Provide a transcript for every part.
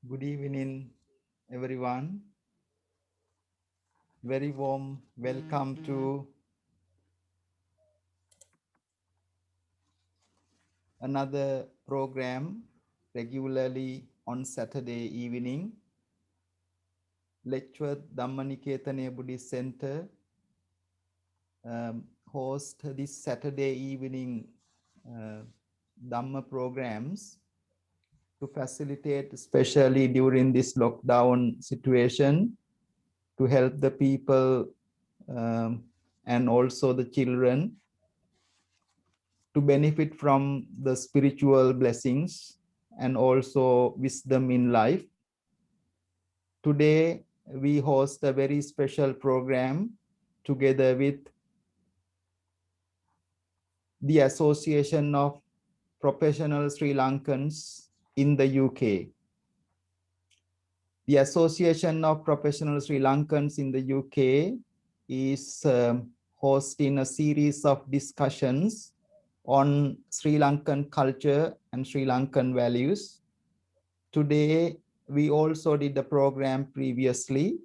Good evening, everyone. Very warm welcome to another program regularly on Saturday evening. Letchworth Dhamma Nikethanaya Buddhist Center host this Saturday evening Dhamma programs to facilitate, especially during this lockdown situation, to help the people and also the children to benefit from the spiritual blessings and also wisdom in life. Today, we host a very special program together with the Association of Professional Sri Lankans in the UK. The Association of Professional Sri Lankans in the UK is hosting a series of discussions on Sri Lankan culture and Sri Lankan values. Today, we also did a program previously.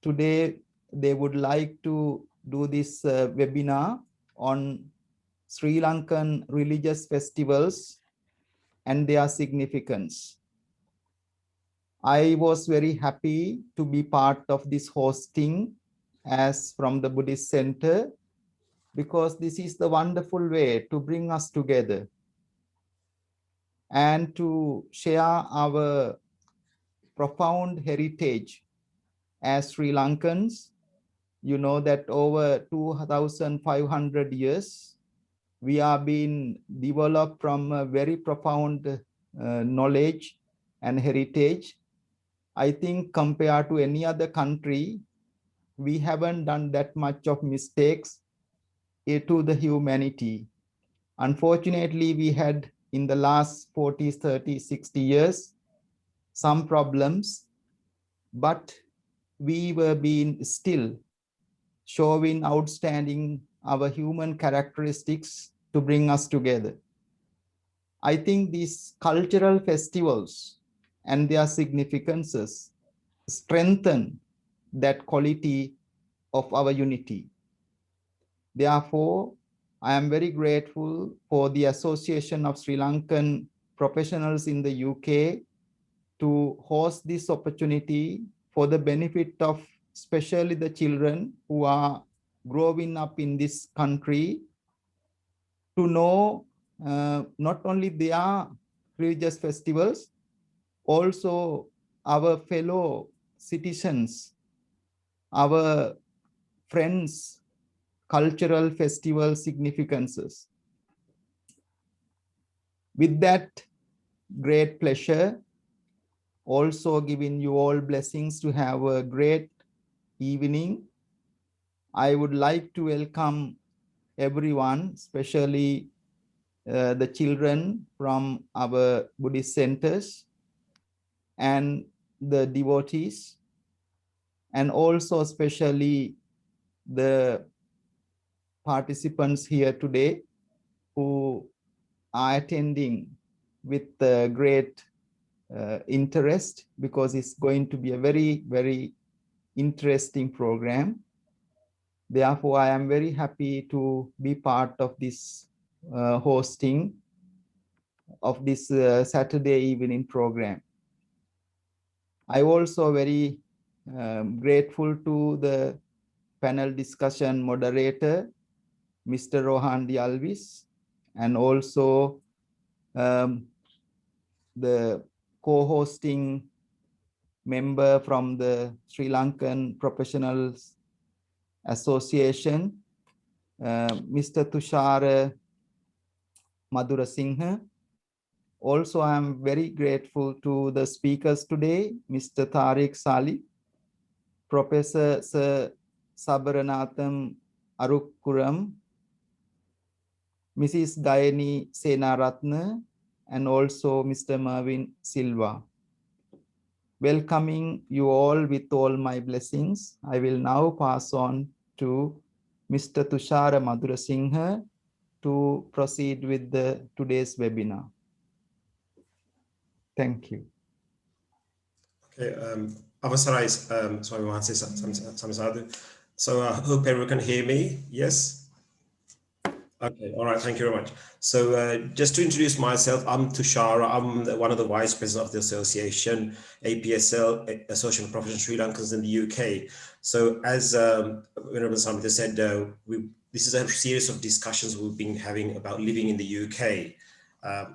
Today, they would like to do this webinar on Sri Lankan religious festivals and their significance. I was very happy to be part of this hosting as from the Buddhist Center, because this is the wonderful way to bring us together and to share our profound heritage as Sri Lankans. You know that over 2,500 years, we are being developed from a very profound knowledge and heritage. I think compared to any other country, we haven't done that much of mistakes to the humanity. Unfortunately, we had in the last 40, 30, 60 years, some problems, but we were being still showing outstanding our human characteristics to bring us together. I think these cultural festivals and their significances strengthen that quality of our unity. Therefore, I am very grateful for the Association of Sri Lankan Professionals in the UK to host this opportunity for the benefit of especially the children who are growing up in this country, to know not only their religious festivals, also our fellow citizens, our friends' cultural festival significances. With that great pleasure, also giving you all blessings to have a great evening, I would like to welcome everyone, especially the children from our Buddhist centers and the devotees, and also especially the participants here today who are attending with great interest, because it's going to be a very, very interesting program. Therefore, I am very happy to be part of this hosting of this Saturday evening program. I also very grateful to the panel discussion moderator, Mr. Rohan Alwis, and also the co-hosting member from the Sri Lankan Professionals Association, Mr. Thushara Madurasinghe. Also, I am very grateful to the speakers today, Mr. Tariq Sali, Professor Sir Sabaranatham Arukuram, Mrs. Gayani Senaratne, and also Mr. Mervin Silva. Welcoming you all with all my blessings, I will now pass on to Mr. Thushara Madurasinghe to proceed with today's webinar. Thank you. Okay, Avasarai, sorry, Samisadu. So I hope everyone can hear me. Yes? Okay, all right, thank you very much. So just to introduce myself, I'm Thushara. I'm one of the vice president of the association, APSL, Association of Professional Sri Lankans in the UK. So as Venerable Samitha said, this is a series of discussions we've been having about living in the UK,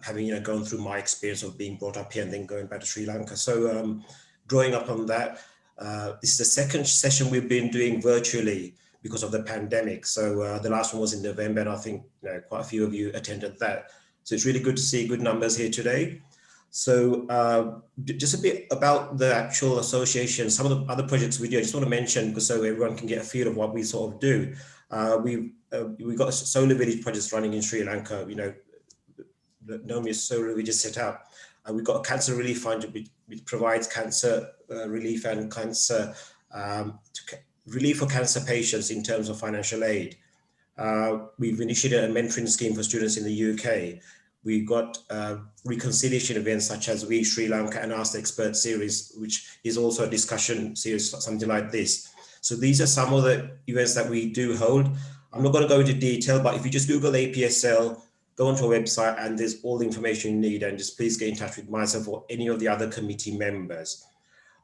having gone through my experience of being brought up here and then going back to Sri Lanka. So drawing up on that, this is the second session we've been doing virtually because of the pandemic. So the last one was in November, and I think quite a few of you attended that. So it's really good to see good numbers here today. So just a bit about the actual association, some of the other projects we do, I just want to mention, because so everyone can get a feel of what we sort of do. We've got solar village projects running in Sri Lanka, the Nomi Solar Village is set up. We've got a cancer relief fund which provides cancer relief and cancer relief for cancer patients in terms of financial aid. We've initiated a mentoring scheme for students in the UK. We've got reconciliation events such as We Sri Lanka and Ask the Expert series, which is also a discussion series, something like this. So these are some of the events that we do hold. I'm not going to go into detail, but if you just Google APSL, go onto our website and there's all the information you need, and just please get in touch with myself or any of the other committee members.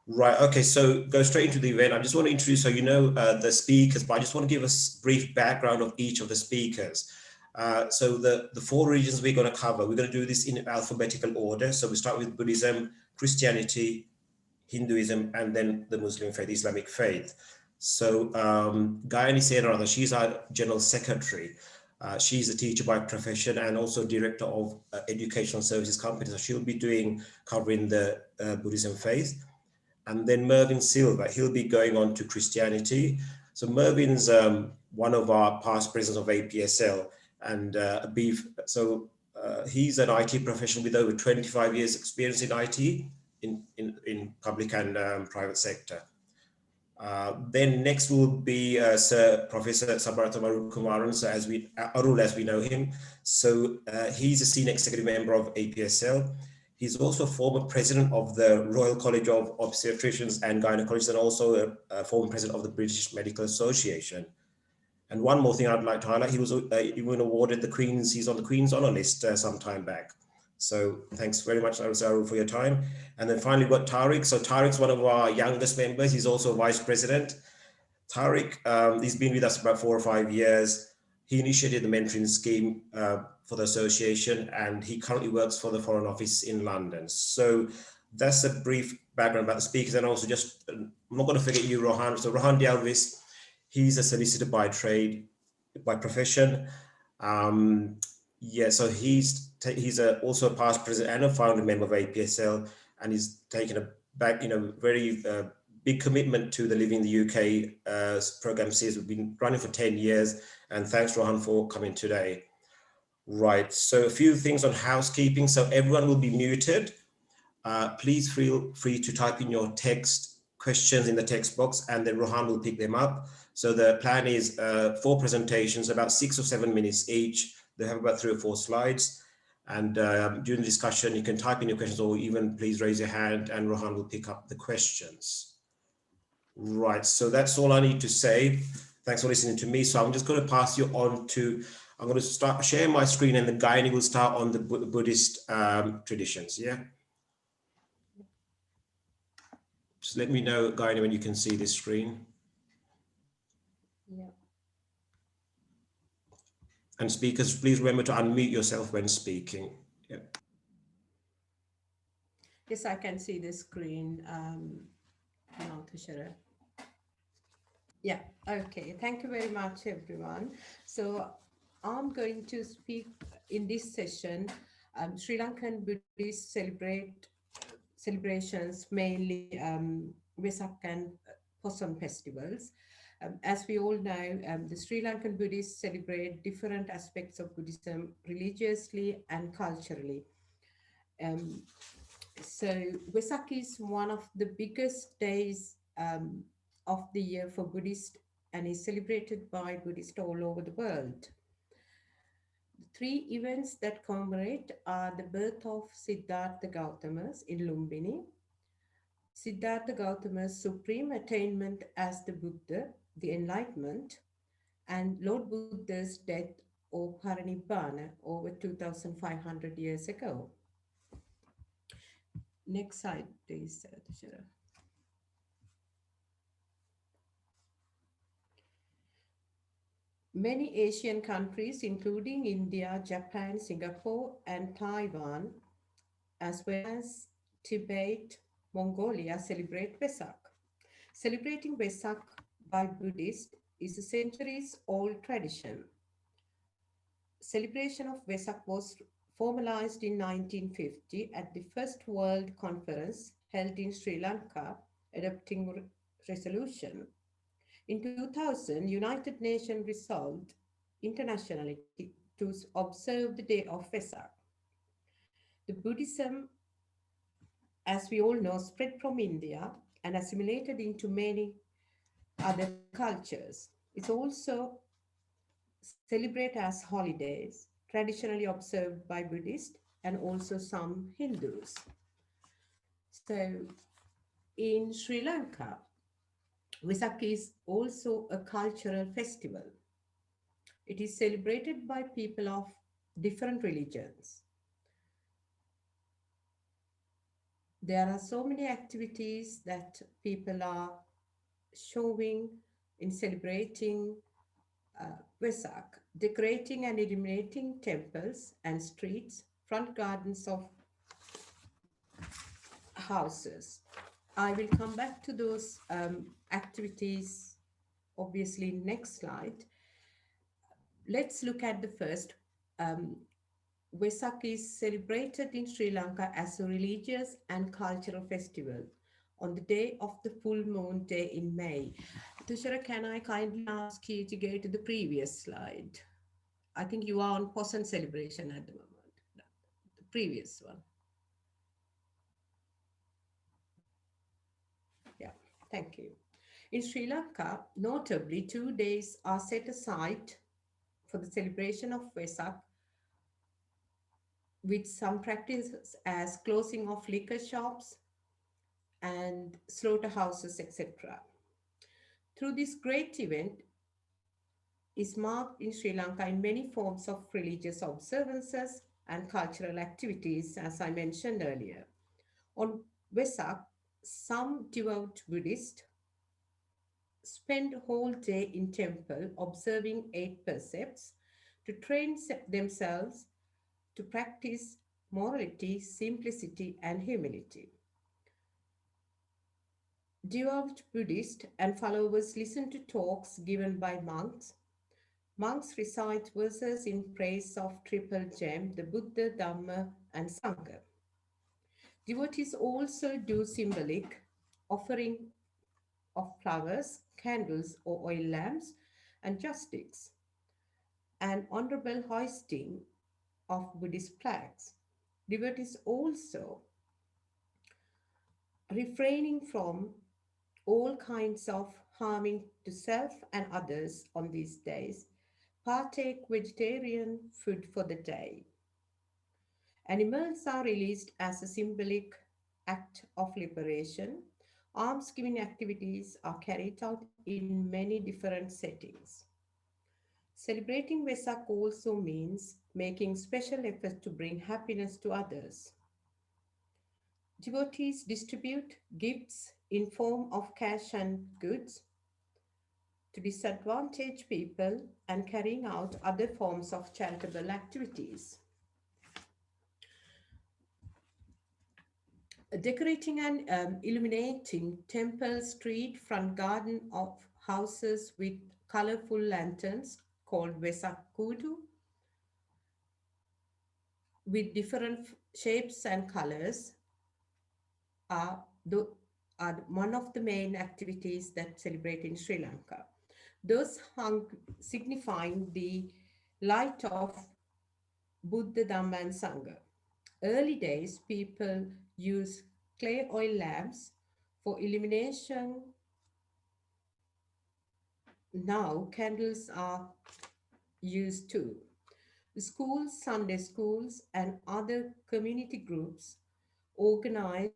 Right, okay, so go straight into the event. I just want to introduce, so the speakers, but I just want to give a brief background of each of the speakers. So the four regions we're going to cover, we're going to do this in alphabetical order. So we start with Buddhism, Christianity, Hinduism, and then the Muslim faith, Islamic faith. So Gayani Senarada, she's our General Secretary. She's a teacher by profession and also director of educational services company. So she'll be covering the Buddhism faith. And then Mervyn Silva, he'll be going on to Christianity. So Mervyn's one of our past presidents of APSL, and he's an IT professional with over 25 years experience in IT in public and private sector. Then next will be Sir Professor Sabarata Marukumaran, so Arul as we know him. So he's a senior executive member of APSL. He's also a former president of the Royal College of Obstetricians and Gynecologists, and also a former president of the British Medical Association. And one more thing I'd like to highlight, he was even awarded he's on the Queen's Honour List some time back. So thanks very much, Arul, for your time. And then finally, we've got Tariq. So Tariq's one of our youngest members. He's also vice president. Tariq, he's been with us about 4 or 5 years. He initiated the mentoring scheme for the association, and he currently works for the Foreign Office in London. So that's a brief background about the speakers. And also I'm not going to forget you, Rohan. So Rohan Alwis, he's a solicitor by trade, by profession. So he's also a past president and a founder member of APSL, and he's taken a very big commitment to the Living the UK program series. We've been running for 10 years, and thanks, Rohan, for coming today. Right, so a few things on housekeeping. So everyone will be muted. Please feel free to type in your text questions in the text box, and then Rohan will pick them up. So the plan is 4 presentations, about 6 or 7 minutes each. They have about 3 or 4 slides. And during the discussion, you can type in your questions, or even please raise your hand and Rohan will pick up the questions. Right, so that's all I need to say. Thanks for listening to me. So I'm just going to pass you on to, I'm going to share my screen, and the Gayani will start on the Buddhist traditions, yeah? Just let me know, Gayani, when you can see this screen. Yeah. And speakers, please remember to unmute yourself when speaking. Yeah. Yes, I can see the screen now, Thushara. Yeah, okay. Thank you very much, everyone. So I'm going to speak in this session. Sri Lankan Buddhists celebrations, mainly Vesak and Poson festivals. As we all know, the Sri Lankan Buddhists celebrate different aspects of Buddhism religiously and culturally. Um, so Vesak is one of the biggest days of the year for Buddhists and is celebrated by Buddhists all over the world. The 3 events that commemorate are the birth of Siddhartha Gautama in Lumbini, Siddhartha Gautama's supreme attainment as the Buddha, the Enlightenment, and Lord Buddha's death or Parinibbana over 2500 years ago. Next slide, please, Thushara. Many Asian countries, including India, Japan, Singapore, and Taiwan, as well as Tibet, Mongolia, celebrate Vesak. Celebrating Vesak by Buddhists is a centuries-old tradition. Celebration of Vesak was formalized in 1950 at the First World Conference held in Sri Lanka, adopting resolution. In 2000, United Nations resolved internationally to observe the day of Vesak. The Buddhism, as we all know, spread from India and assimilated into many other cultures. It's also celebrated as holidays, traditionally observed by Buddhists and also some Hindus. So in Sri Lanka, Vesak is also a cultural festival. It is celebrated by people of different religions. There are so many activities that people are showing in celebrating Vesak, decorating and illuminating temples and streets, front gardens of houses. I will come back to those activities, obviously, next slide. Let's look at the first. Um, Vesak is celebrated in Sri Lanka as a religious and cultural festival on the day of the full moon day in May. Thushara, can I kindly ask you to go to the previous slide? I think you are on Possum celebration at the moment. No, the previous one. Yeah, thank you. In Sri Lanka, notably, 2 days are set aside for the celebration of Vesak, with some practices as closing of liquor shops and slaughterhouses, etc. Through this great event is marked in Sri Lanka in many forms of religious observances and cultural activities, as I mentioned earlier. On Vesak, some devout Buddhists spend whole day in temple observing 8 precepts to train themselves to practice morality, simplicity, and humility. Devout Buddhists and followers listen to talks given by monks. Monks recite verses in praise of Triple Gem, the Buddha, Dhamma, and Sangha. Devotees also do symbolic offering of flowers, candles, or oil lamps, and joss sticks, and honorable hoisting of Buddhist flags. Devotees also refraining from all kinds of harming to self and others on these days, partake vegetarian food for the day. Animals are released as a symbolic act of liberation. Almsgiving activities are carried out in many different settings. Celebrating Vesak also means making special effort to bring happiness to others. Devotees distribute gifts in form of cash and goods to disadvantaged people and carrying out other forms of charitable activities. Decorating and illuminating temple, street, front garden of houses with colorful lanterns called Vesak Kudu with different shapes and colors are, are one of the main activities that celebrate in Sri Lanka. Those hung signifying the light of Buddha, Dhamma, and Sangha. Early days, people used clay oil lamps for illumination. Now, candles are used too. Schools, Sunday schools, and other community groups organize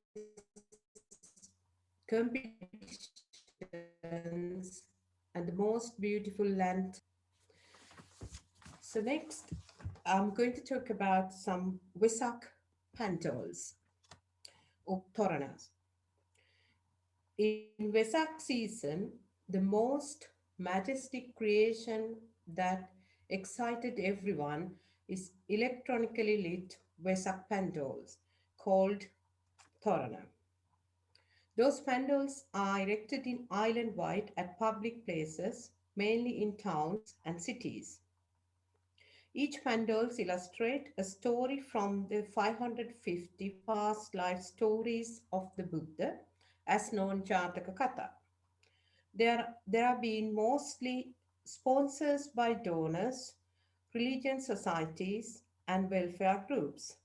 competitions, and the most beautiful land. So next, I'm going to talk about some Vesak pantols or Toranas. In Vesak season, the most majestic creation that excited everyone is electronically lit Vesak pantols called Torana. Those pandals are erected in island wide at public places, mainly in towns and cities. Each pandals illustrate a story from the 550 past life stories of the Buddha, as known Jataka Katha. There have been mostly sponsors by donors, religion societies, and welfare groups.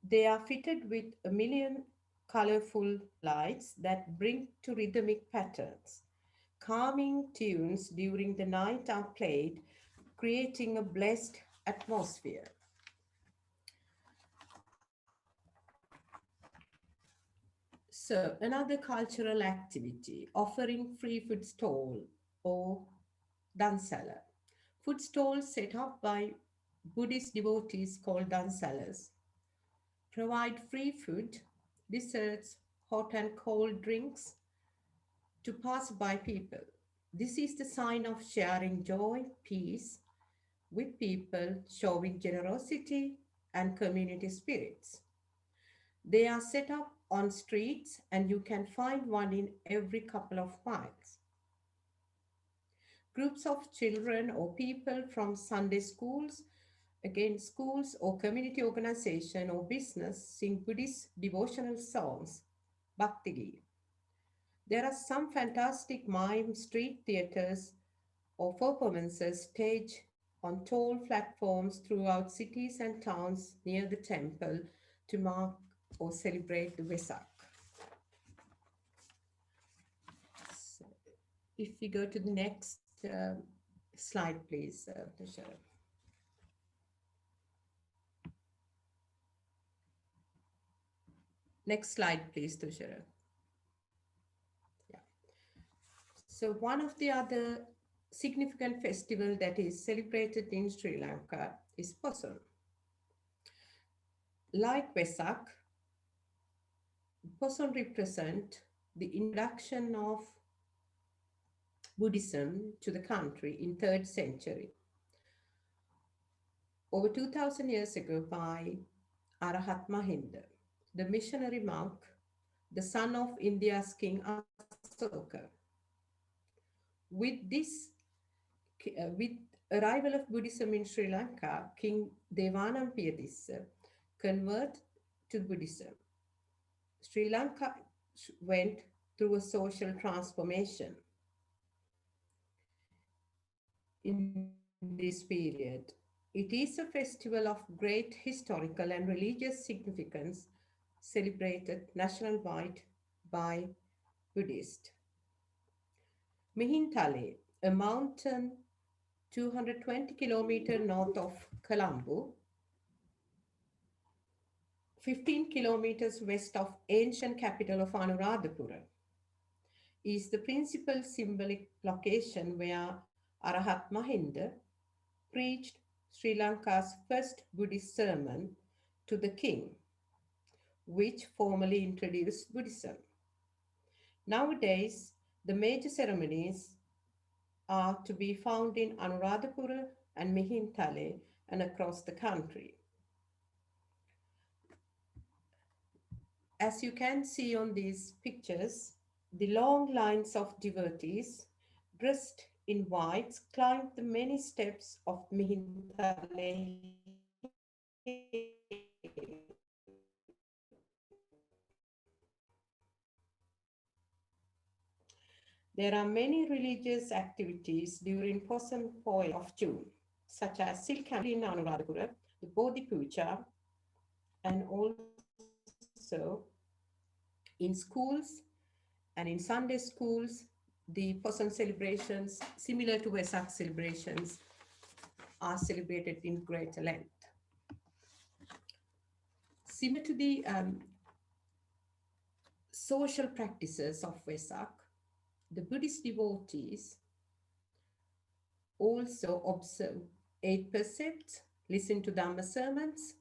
They are fitted with a million colorful lights that bring to rhythmic patterns. Calming tunes during the night are played, creating a blessed atmosphere. So, another cultural activity, offering free food stall or dansala. Food stalls set up by Buddhist devotees called dansalas provide free food, desserts, hot and cold drinks to pass-by people. This is the sign of sharing joy, peace with people, showing generosity and community spirits. They are set up on streets and you can find one in every couple of miles. Groups of children or people from Sunday schools, again schools or community organization or business sing Buddhist devotional songs, Bhakti. There are some fantastic mime street theaters or performances staged on tall platforms throughout cities and towns near the temple to mark or celebrate the Vesak. So if we go to the next slide, please, Thushara. Next slide, please, Thushara. Yeah. So one of the other significant festival that is celebrated in Sri Lanka is Poson. Like Vesak, Poson represent the introduction of Buddhism to the country in 3rd century. Over 2000 years ago by Arahat Mahinda, the missionary monk, the son of India's King Asoka. With this, with arrival of Buddhism in Sri Lanka, King Devanampiya converted to Buddhism. Sri Lanka went through a social transformation in this period. It is a festival of great historical and religious significance celebrated nationwide by Buddhists. Mihintale, a mountain 220 kilometers north of Colombo, 15 kilometers west of ancient capital of Anuradhapura, is the principal symbolic location where Arahat Mahinda preached Sri Lanka's first Buddhist sermon to the king, which formally introduced Buddhism. Nowadays, the major ceremonies are to be found in Anuradhapura and Mihintale and across the country. As you can see on these pictures, the long lines of devotees dressed in whites climbed the many steps of Mihintale There are many religious activities during Posan Poi of June, such as Silk in Anuradhapura, the Bodhi Puja, and also in schools and in Sunday schools, the Posan celebrations, similar to Vesak celebrations, are celebrated in greater length. Similar to the social practices of Vesak, the Buddhist devotees also observe 8 precepts, listen to Dhamma sermons,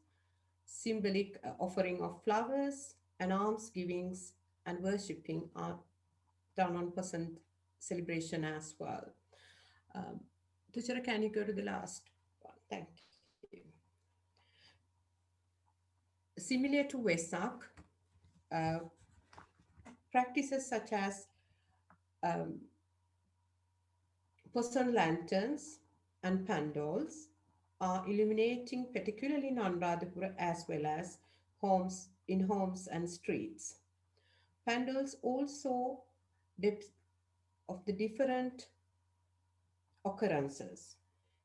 symbolic offering of flowers, and alms givings and worshipping are done on Poson celebration as well. Thushara, can you go to the last one? Thank you. Similar to Vesak, uh, practices such as um, Poson lanterns and pandals are illuminating particularly in Anuradhapura as well as homes and streets. Pandals also depth of the different occurrences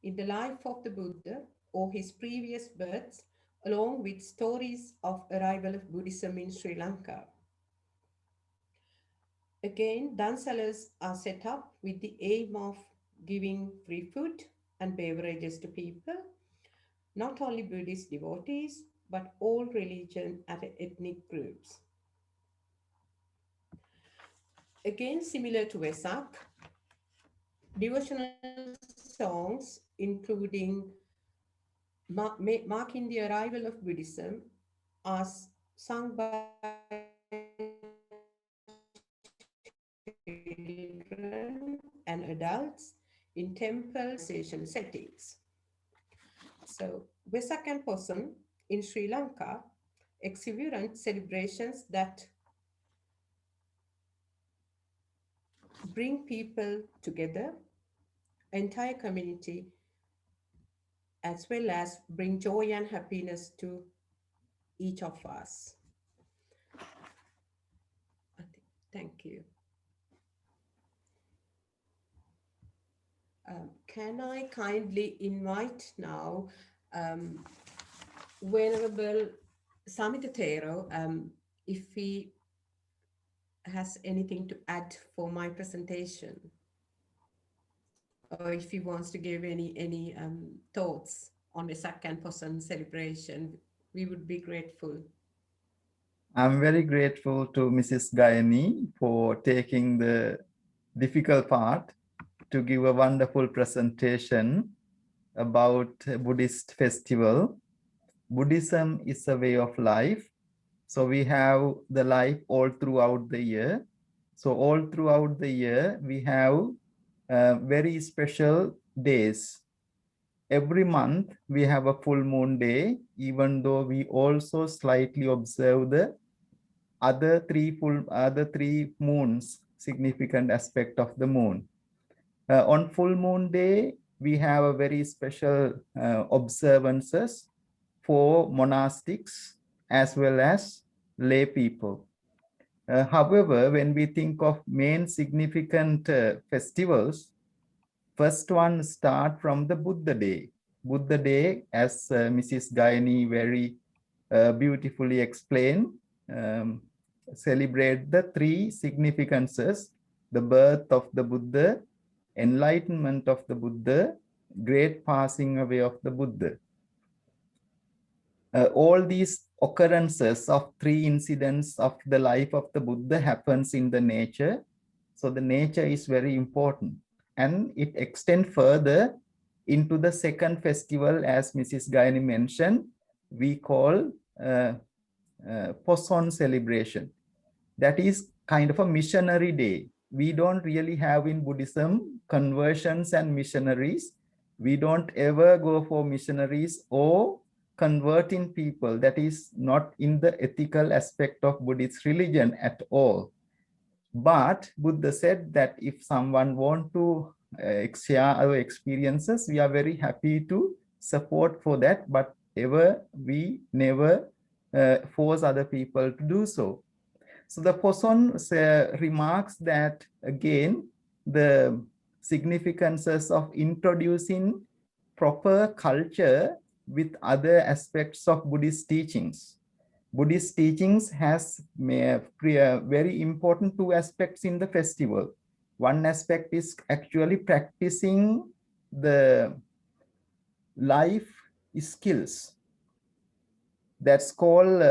in the life of the Buddha or his previous births, along with stories of arrival of Buddhism in Sri Lanka. Again, dhansalas are set up with the aim of giving free food and beverages to people, not only Buddhist devotees, but all religion and ethnic groups. Again, similar to Vesak, devotional songs, including marking the arrival of Buddhism, are sung by children and adults in temple station settings. So, Vesak and Poson in Sri Lanka exuberant celebrations that bring people together, entire community, as well as bring joy and happiness to each of us. Thank you. Can I kindly invite now Venerable Samitha if he has anything to add for my presentation, or if he wants to give any thoughts on the Vesak and Poson celebration, we would be grateful. I'm very grateful to Mrs. Gayani for taking the difficult part to give a wonderful presentation about a Buddhist festival. Buddhism is a way of life. So we have the life all throughout the year. So all throughout the year, we have very special days. Every month, we have a full moon day, even though we also slightly observe the other three moons, significant aspect of the moon. On full moon day, we have a very special observances for monastics as well as lay people. However, when we think of main significant festivals, first one start from the Buddha Day. Buddha Day, as Mrs. Gayani very beautifully explained, celebrate the 3 significances: the birth of the Buddha, enlightenment of the Buddha, great passing away of the Buddha. All these occurrences of 3 incidents of the life of the Buddha happens in the nature. So the nature is very important, and it extends further into the second festival, as Mrs. Gayani mentioned, we call Poson celebration. That is kind of a missionary day. We don't really have in Buddhism conversions and missionaries. We don't ever go for missionaries or converting people. That is not in the ethical aspect of Buddhist religion at all. But Buddha said that if someone want to share our experiences, we are very happy to support for that, but we never force other people to do so. So the Poson remarks that, again, the significances of introducing proper culture with other aspects of Buddhist teachings. Buddhist teachings has very important 2 aspects in the festival. One aspect is actually practicing the life skills. That's called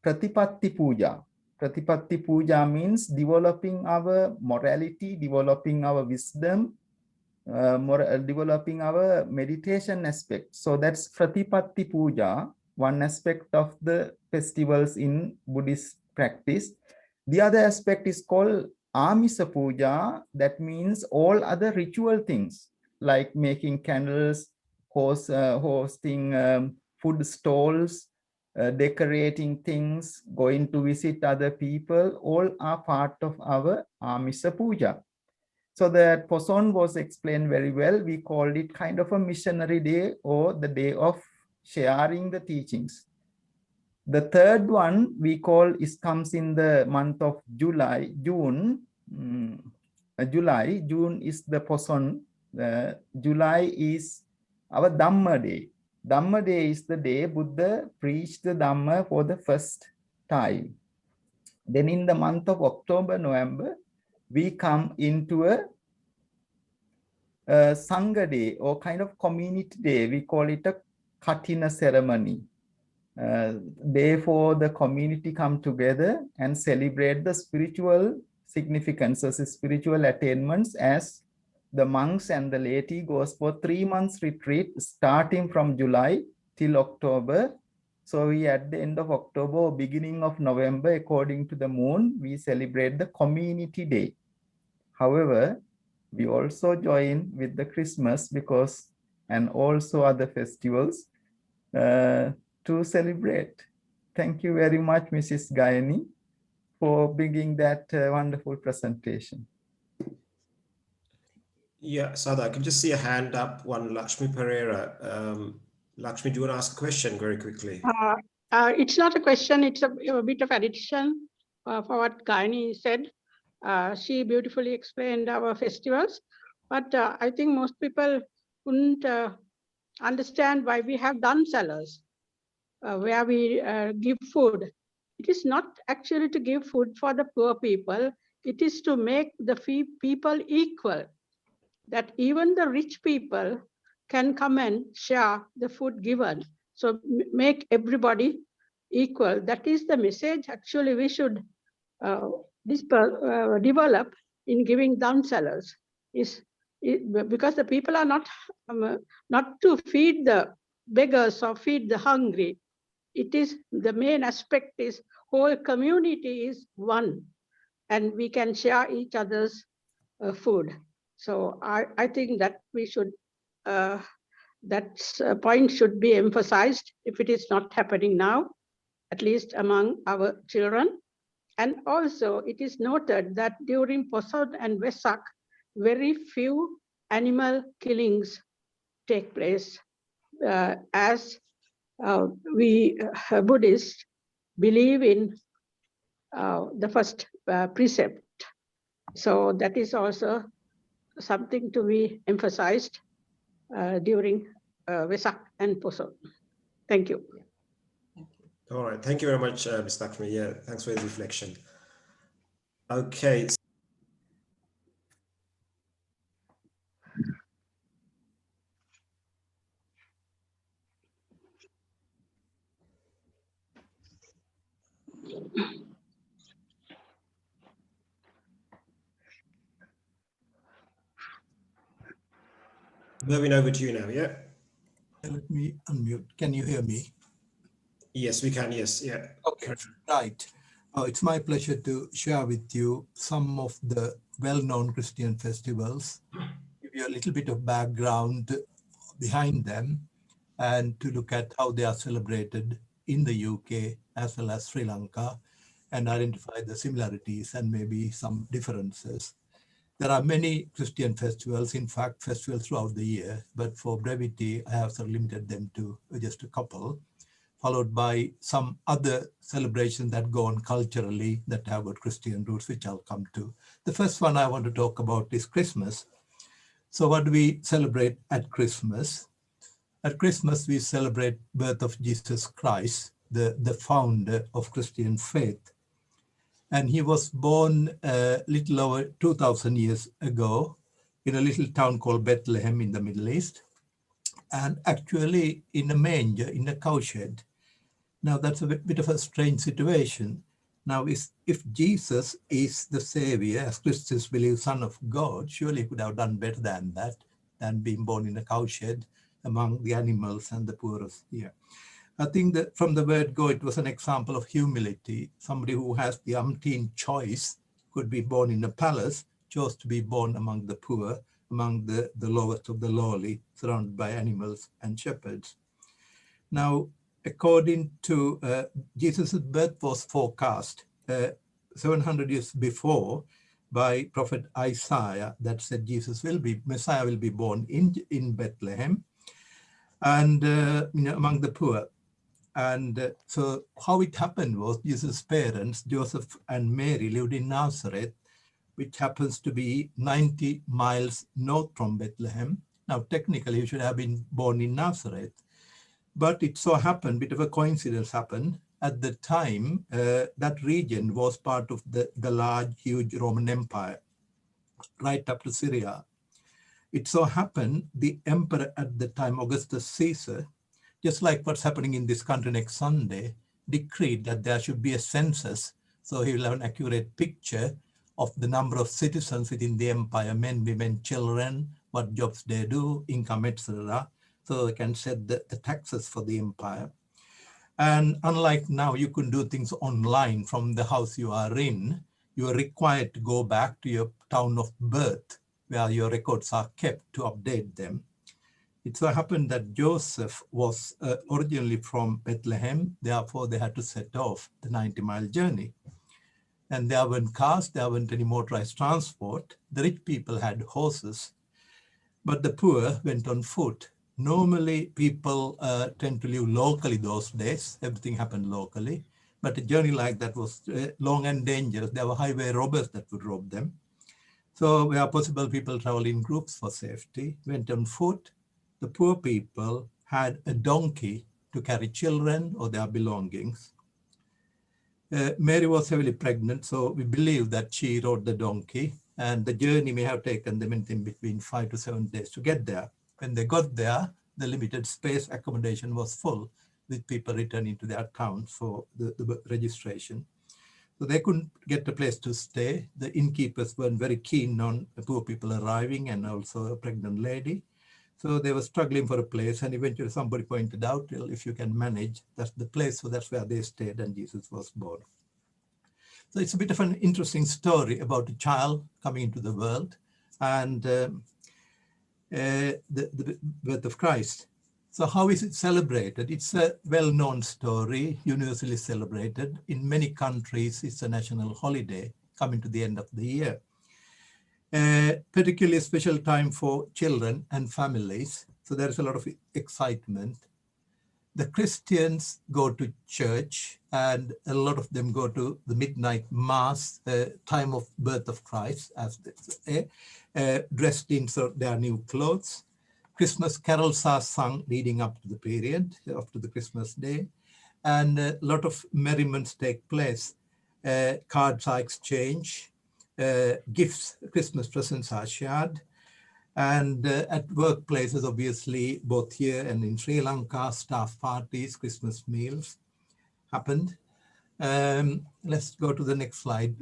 Pratipatti Puja. Pratipatti puja means developing our morality, developing our wisdom, developing our meditation aspect. So that's Pratipatti puja, one aspect of the festivals in Buddhist practice. The other aspect is called Amisa puja. That means all other ritual things like making candles, hosting food stalls, decorating things, going to visit other people, all are part of our Amisa puja. So that Poson was explained very well. We called it kind of a missionary day or the day of sharing the teachings. The third one we call comes in the month of June. June is the Poson. July is our Dhamma day. Dhamma day is the day Buddha preached the Dhamma for the first time. Then in the month of October, November, we come into a Sangha day or kind of community day. We call it a Katina ceremony. Therefore, the community come together and celebrate the spiritual significances, spiritual attainments, as the monks and the laity goes for 3 months retreat starting from July till October. So we at the end of October or beginning of November, according to the moon, we celebrate the community day. However, we also join with the Christmas and also other festivals to celebrate. Thank you very much, Mrs. Gayani, for bringing that wonderful presentation. Yeah, Sada, I can just see a hand up, one Lakshmi Pereira. Lakshmi, do you want to ask a question very quickly? It's not a question, it's a bit of addition for what Gayani said. She beautifully explained our festivals, but I think most people wouldn't understand why we have dhansalas, where we give food. It is not actually to give food for the poor people, it is to make the people equal, that even the rich people can come and share the food given. So make everybody equal. That is the message actually we should develop in giving dhansalas, because the people are not to feed the beggars or feed the hungry. It is the main aspect is whole community is one, and we can share each other's food. So I think that we should that point should be emphasized if it is not happening now, at least among our children. And also it is noted that during Poson and Vesak, very few animal killings take place, as we Buddhists believe in the first precept. So that is also something to be emphasized during Vesak and Poson. Thank you. All right, thank you very much, Ms. Lakshmi. Yeah, thanks for the reflection. Okay. Moving over to you now, yeah? Let me unmute. Can you hear me? Yes, we can, yes, yeah. Okay, right. It's my pleasure to share with you some of the well-known Christian festivals, give you a little bit of background behind them, and to look at how they are celebrated in the UK as well as Sri Lanka, and identify the similarities and maybe some differences. There are many Christian festivals, in fact, festivals throughout the year, but for brevity, I have sort of limited them to just a couple, followed by some other celebrations that go on culturally that have got Christian roots, which I'll come to. The first one I want to talk about is Christmas. So what do we celebrate at Christmas? At Christmas, we celebrate birth of Jesus Christ, the founder of Christian faith. And he was born a little over 2,000 years ago in a little town called Bethlehem in the Middle East, and actually in a manger, in a cowshed. Now that's a bit of a strange situation. Now, if Jesus is the Savior, as Christians believe, Son of God, surely he could have done better than that, than being born in a cowshed among the animals and the poorest here. I think that from the word go, it was an example of humility. Somebody who has the umpteen choice, could be born in a palace, chose to be born among the poor, among the lowest of the lowly, surrounded by animals and shepherds. Now, according to Jesus' birth was forecast 700 years before by prophet Isaiah, that said Messiah will be born in Bethlehem and among the poor. And so how it happened was Jesus' parents, Joseph and Mary, lived in Nazareth, which happens to be 90 miles north from Bethlehem. Now, technically, he should have been born in Nazareth. But it so happened, bit of a coincidence happened. At the time, that region was part of the large, huge Roman Empire, right up to Syria. It so happened the emperor at the time, Augustus Caesar, just like what's happening in this country next Sunday, decreed that there should be a census. So he will have an accurate picture of the number of citizens within the empire, men, women, children, what jobs they do, income, etc. So they can set the taxes for the empire. And unlike now, you can do things online from the house you are in. You are required to go back to your town of birth, where your records are kept, to update them. It so happened that Joseph was originally from Bethlehem, therefore they had to set off the 90-mile journey. And there weren't cars, there weren't any motorized transport. The rich people had horses, but the poor went on foot. Normally, people tend to live locally those days. Everything happened locally. But a journey like that was long and dangerous. There were highway robbers that would rob them. So where possible, people travel in groups for safety, went on foot. The poor people had a donkey to carry children or their belongings. Mary was heavily pregnant, so we believe that she rode the donkey, and the journey may have taken them in between 5 to 7 days to get there. When they got there, the limited space accommodation was full, with people returning to their towns for the registration. So they couldn't get a place to stay. The innkeepers weren't very keen on the poor people arriving, and also a pregnant lady. So they were struggling for a place, and eventually somebody pointed out, well, if you can manage, that's the place. So that's where they stayed, and Jesus was born. So it's a bit of an interesting story about a child coming into the world and the birth of Christ. So how is it celebrated? It's a well-known story, universally celebrated. In many countries, it's a national holiday coming to the end of the year. Particularly a special time for children and families. So there is a lot of excitement. The Christians go to church, and a lot of them go to the midnight mass, time of birth of Christ, as they say, dressed in their new clothes. Christmas carols are sung leading up to the period, up to the Christmas day, and a lot of merriments take place. Cards are exchanged, gifts, Christmas presents are shared, and at workplaces, obviously, both here and in Sri Lanka, staff parties, Christmas meals happened. Let's go to the next slide.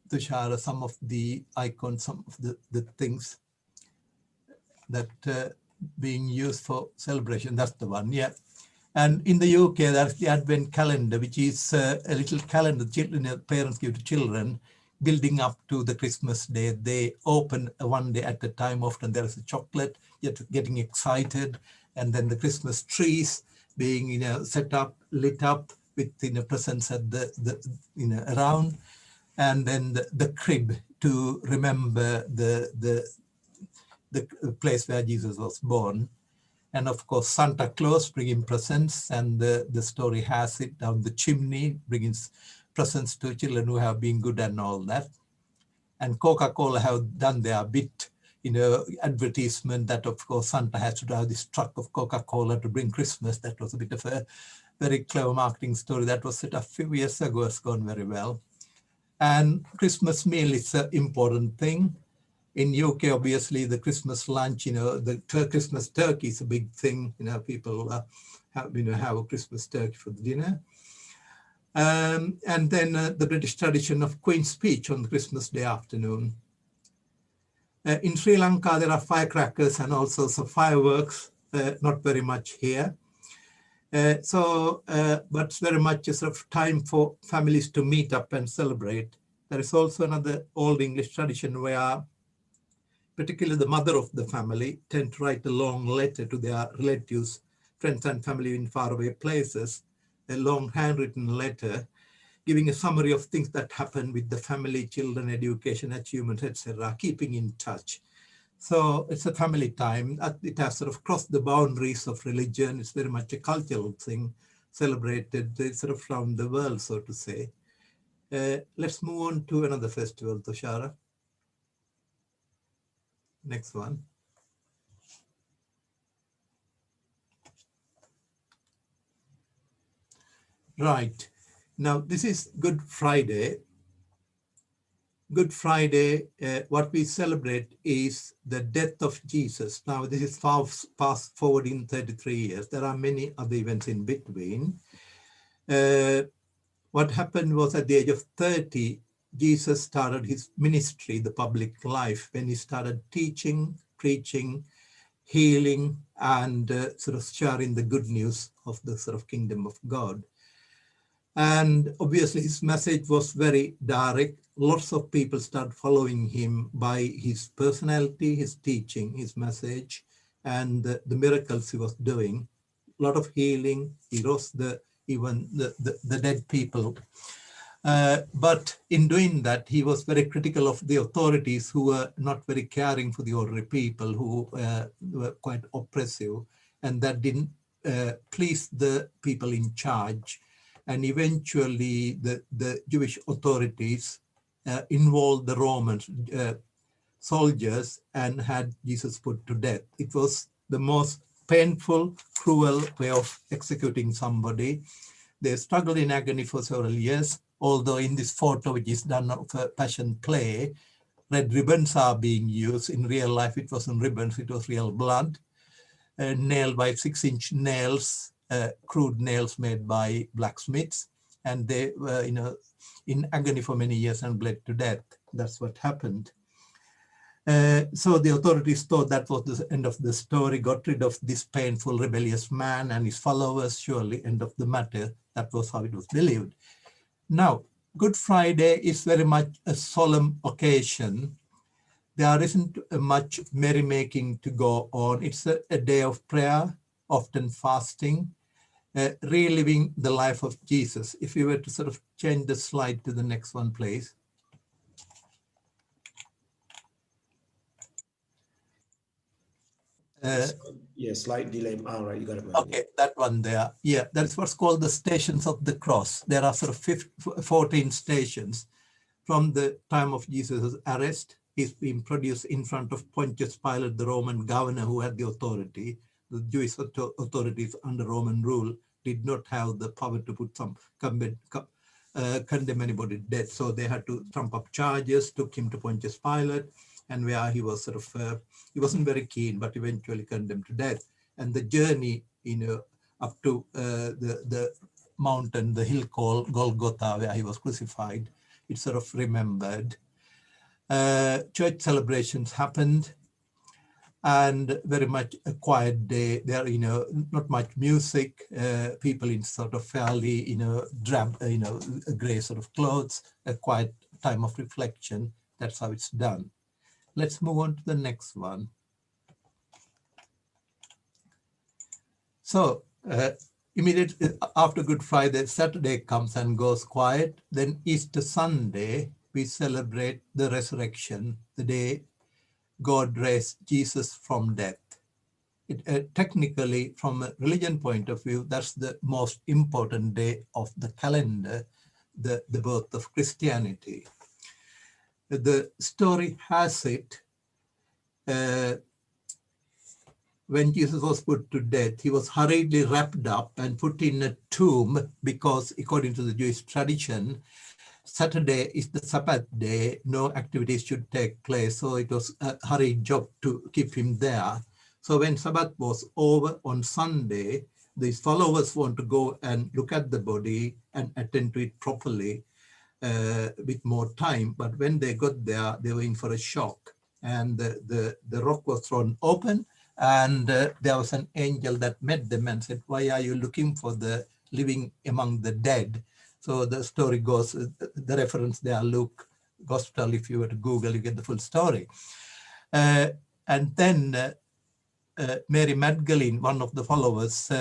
Thushara, some of the icons, some of the things that being used for celebration. That's the one, yeah. And in the UK, there's the Advent calendar, which is a little calendar children, parents give to children, building up to the Christmas day. They open one day at a time. Often there is a chocolate, you're getting excited, and then the Christmas trees being set up, lit up with presents at the around, and then the crib to remember the place where Jesus was born. And of course, Santa Claus bringing presents, and the story has it down the chimney, bringing presents to children who have been good and all that. And Coca-Cola have done their bit, advertisement that of course Santa has to drive this truck of Coca-Cola to bring Christmas. That was a bit of a very clever marketing story that was set a few years ago, has gone very well. And Christmas meal is an important thing. In UK, obviously, the Christmas lunch, the Christmas turkey is a big thing. People have a Christmas turkey for the dinner. And then the British tradition of Queen's speech on Christmas Day afternoon. In Sri Lanka, there are firecrackers and also some fireworks, not very much here. But very much a sort of time for families to meet up and celebrate. There is also another old English tradition where particularly the mother of the family tend to write a long letter to their relatives, friends and family in faraway places, a long handwritten letter giving a summary of things that happen with the family, children, education, achievements, etc., keeping in touch. So it's a family time. It has sort of crossed the boundaries of religion. It's very much a cultural thing, celebrated sort of around the world, so to say. Let's move on to another festival, Thushara. Next one. Right. Now, this is Good Friday. Good Friday, what we celebrate is the death of Jesus. Now, this is fast forward in 33 years. There are many other events in between. What happened was at the age of 30, Jesus started his ministry, the public life, when he started teaching, preaching, healing, and sort of sharing the good news of the sort of kingdom of God. And obviously his message was very direct. Lots of people started following him by his personality, his teaching, his message, and the miracles he was doing. A lot of healing. He rose even the dead people. But in doing that, he was very critical of the authorities who were not very caring for the ordinary people, who were quite oppressive, and that didn't please the people in charge. And eventually the Jewish authorities involved the Roman soldiers and had Jesus put to death. It was the most painful, cruel way of executing somebody. They struggled in agony for several years, although in this photo, which is done of a passion play, red ribbons are being used. In real life, it wasn't ribbons, it was real blood, nailed by 6-inch nails, crude nails made by blacksmiths. And they were in agony for many years and bled to death. That's what happened. So the authorities thought that was the end of the story, got rid of this painful, rebellious man and his followers, surely end of the matter. That was how it was believed. Now, Good Friday is very much a solemn occasion. There isn't much merrymaking to go on. It's a day of prayer, often fasting, reliving the life of Jesus. If you were to sort of change the slide to the next one, please. Yeah, slight delay. All right, you got it. Okay, that one there. Yeah, that's what's called the Stations of the Cross. There are sort of 14 stations. From the time of Jesus' arrest, he's been produced in front of Pontius Pilate, the Roman governor who had the authority. The Jewish authorities under Roman rule did not have the power to put condemn anybody dead. So they had to trump up charges, took him to Pontius Pilate, and where he was sort of, he wasn't very keen, but eventually condemned to death. And the journey, up to the mountain, the hill called Golgotha, where he was crucified, it's sort of remembered. Church celebrations happened, and very much a quiet day. There, not much music. People in sort of fairly, drab, gray sort of clothes. A quiet time of reflection. That's how it's done. Let's move on to the next one. So immediately after Good Friday, Saturday comes and goes quiet. Then Easter Sunday, we celebrate the resurrection, the day God raised Jesus from death. Technically, from a religion point of view, that's the most important day of the calendar, the birth of Christianity. The story has it, when Jesus was put to death, he was hurriedly wrapped up and put in a tomb because, according to the Jewish tradition, Saturday is the Sabbath day, no activities should take place. So it was a hurried job to keep him there. So when Sabbath was over on Sunday, these followers want to go and look at the body and attend to it properly with more time. But when they got there, they were in for a shock. And the rock was thrown open, and there was an angel that met them and said, "Why are you looking for the living among the dead?" So the story goes, the reference there, Luke Gospel, if you were to Google, you get the full story. And then Mary Magdalene, one of the followers,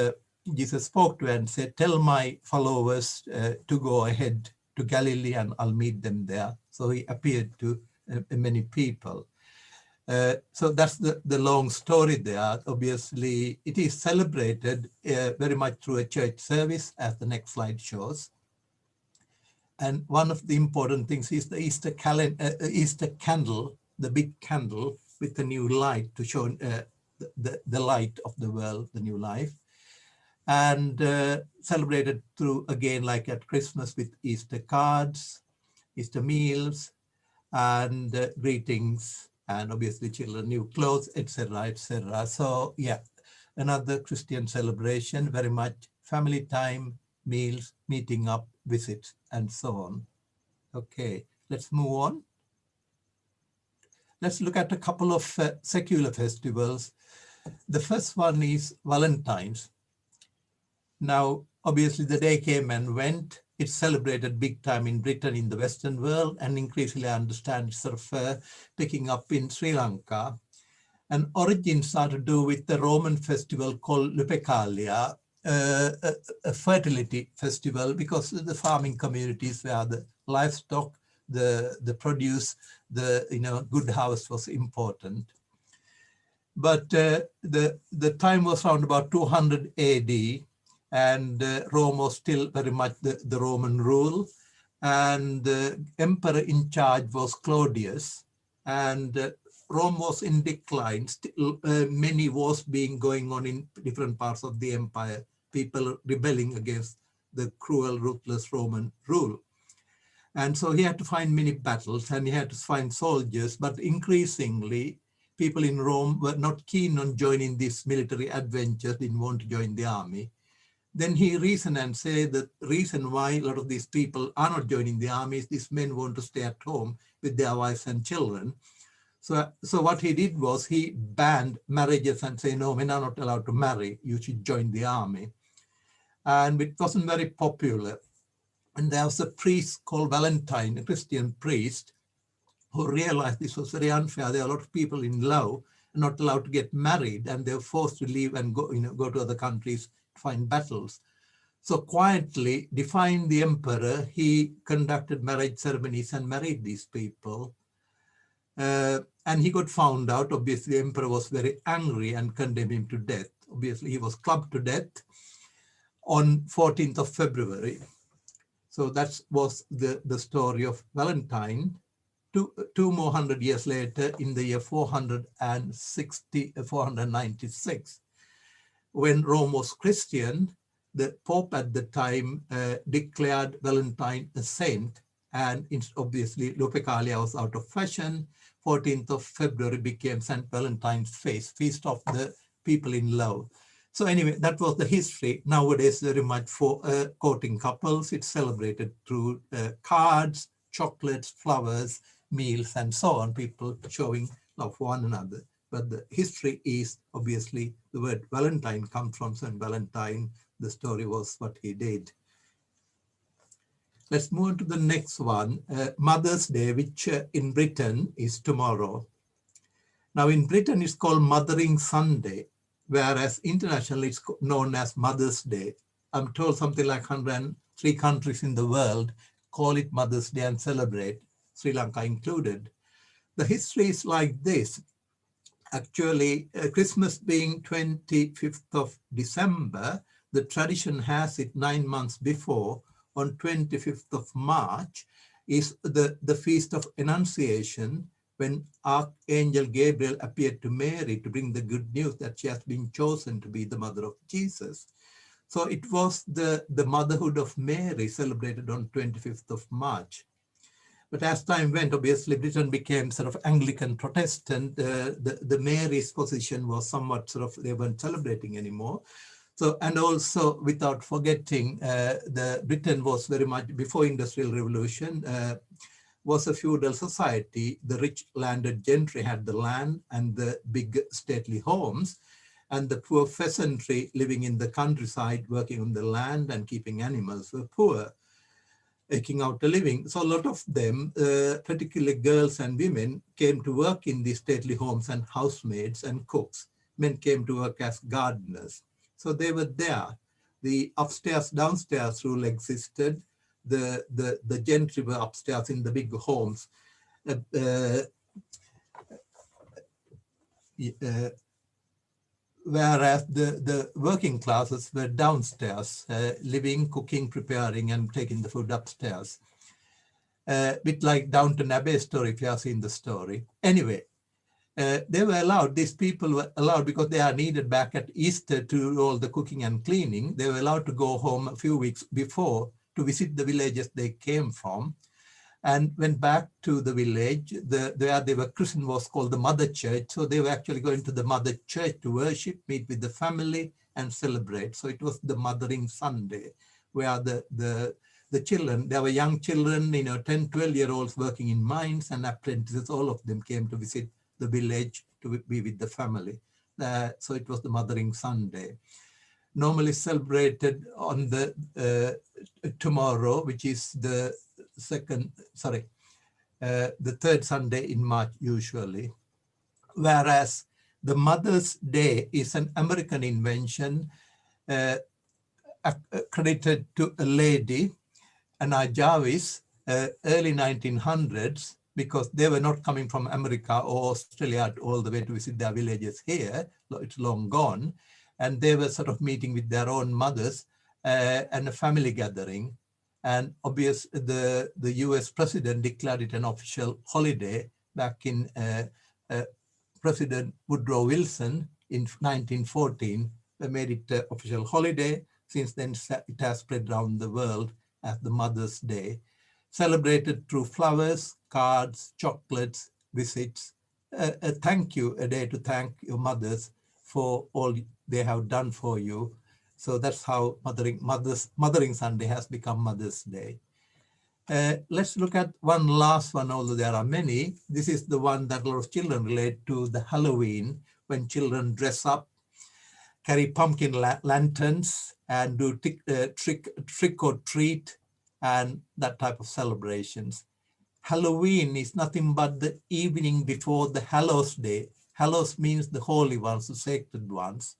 Jesus spoke to her and said, "Tell my followers to go ahead to Galilee and I'll meet them there." So he appeared to many people. So that's the long story there. Obviously, it is celebrated very much through a church service, as the next slide shows. And one of the important things is the Easter candle, the big candle with the new light to show the light of the world, the new life. And celebrated through, again, like at Christmas, with Easter cards, Easter meals, and greetings, and obviously children new clothes, etc., etc. So yeah, another Christian celebration, very much family time, meals, meeting up, visits, and so on. Okay, let's move on. Let's look at a couple of secular festivals. The first one is Valentine's. Now, obviously the day came and went. It's celebrated big time in Britain, in the Western world, and increasingly I understand it's sort of picking up in Sri Lanka. And origins are to do with the Roman festival called Lupercalia, a fertility festival, because the farming communities where the livestock, the produce, the good house was important. But the time was around about 200 AD, and Rome was still very much the Roman rule, and the emperor in charge was Claudius, and Rome was in decline. Still, many wars being going on in different parts of the empire, people rebelling against the cruel, ruthless Roman rule. And so he had to find many battles, and he had to find soldiers, but increasingly people in Rome were not keen on joining these military adventures, didn't want to join the army. Then he reasoned and said the reason why a lot of these people are not joining the army is these men want to stay at home with their wives and children. So what he did was he banned marriages and said, no, men are not allowed to marry, you should join the army. And it wasn't very popular. And there was a priest called Valentine, a Christian priest, who realized this was very unfair. There are a lot of people in love not allowed to get married, and they're forced to leave and go to other countries to find battles. So quietly, defying the emperor, he conducted marriage ceremonies and married these people. And he got found out. Obviously, the emperor was very angry and condemned him to death. Obviously, he was clubbed to death on 14th of February. So that was the story of Valentine. Two more hundred years later, in the year 496, when Rome was Christian, the Pope at the time declared Valentine a saint, and obviously Lupercalia was out of fashion. 14th of February became St. Valentine's feast of the people in love. So anyway, that was the history. Nowadays, very much for courting couples. It's celebrated through cards, chocolates, flowers, meals, and so on, people showing love for one another. But the history is obviously the word Valentine comes from St. Valentine. The story was what he did. Let's move on to the next one, Mother's Day, which in Britain is tomorrow. Now in Britain, it's called Mothering Sunday, whereas internationally it's known as Mother's Day. I'm told something like 103 countries in the world call it Mother's Day and celebrate, Sri Lanka included. The history is like this. Actually, Christmas being 25th of December, the tradition has it 9 months before, on 25th of March, is the Feast of Annunciation, when Archangel Gabriel appeared to Mary to bring the good news that she has been chosen to be the mother of Jesus. So it was the motherhood of Mary celebrated on 25th of March. But as time went, obviously Britain became sort of Anglican Protestant. The Mary's position was somewhat sort of, they weren't celebrating anymore. So, and also without forgetting, the Britain was very much before Industrial Revolution, was a feudal society. The rich landed gentry had the land and the big stately homes, and the poor peasantry living in the countryside, working on the land and keeping animals, were poor, making out a living. So a lot of them, particularly girls and women, came to work in these stately homes, and housemaids and cooks. Men came to work as gardeners. So they were there. The upstairs, downstairs rule existed. The gentry were upstairs in the big homes. Whereas the working classes were downstairs, living, cooking, preparing, and taking the food upstairs. Bit like Downton Abbey story, if you have seen the story. Anyway, they were allowed, these people were allowed, because they are needed back at Easter to do all the cooking and cleaning. They were allowed to go home a few weeks before to visit the villages they came from, and went back to the village. Where they were christened was called the Mother Church. So they were actually going to the Mother Church to worship, meet with the family, and celebrate. So it was the Mothering Sunday, where the children, there were young children, 10, 12-year-olds working in mines, and apprentices, all of them came to visit the village to be with the family. So it was the Mothering Sunday. Normally celebrated on the tomorrow, which is the third Sunday in March usually. Whereas the Mother's Day is an American invention credited to a lady, Anna Jarvis, early 1900s, because they were not coming from America or Australia all the way to visit their villages here. It's long gone. And they were sort of meeting with their own mothers and a family gathering. And obviously the US president declared it an official holiday back in President Woodrow Wilson in 1914. They made it an official holiday. Since then, it has spread around the world as the Mother's Day, celebrated through flowers, cards, chocolates, visits. A thank you, a day to thank your mothers for all they have done for you. So that's how Mothering Sunday has become Mother's Day. Let's look at one last one, although there are many. This is the one that a lot of children relate to, the Halloween, when children dress up, carry pumpkin lanterns, and do trick or treat, and that type of celebrations. Halloween is nothing but the evening before the Hallows Day. Hallows means the holy ones, the sacred ones.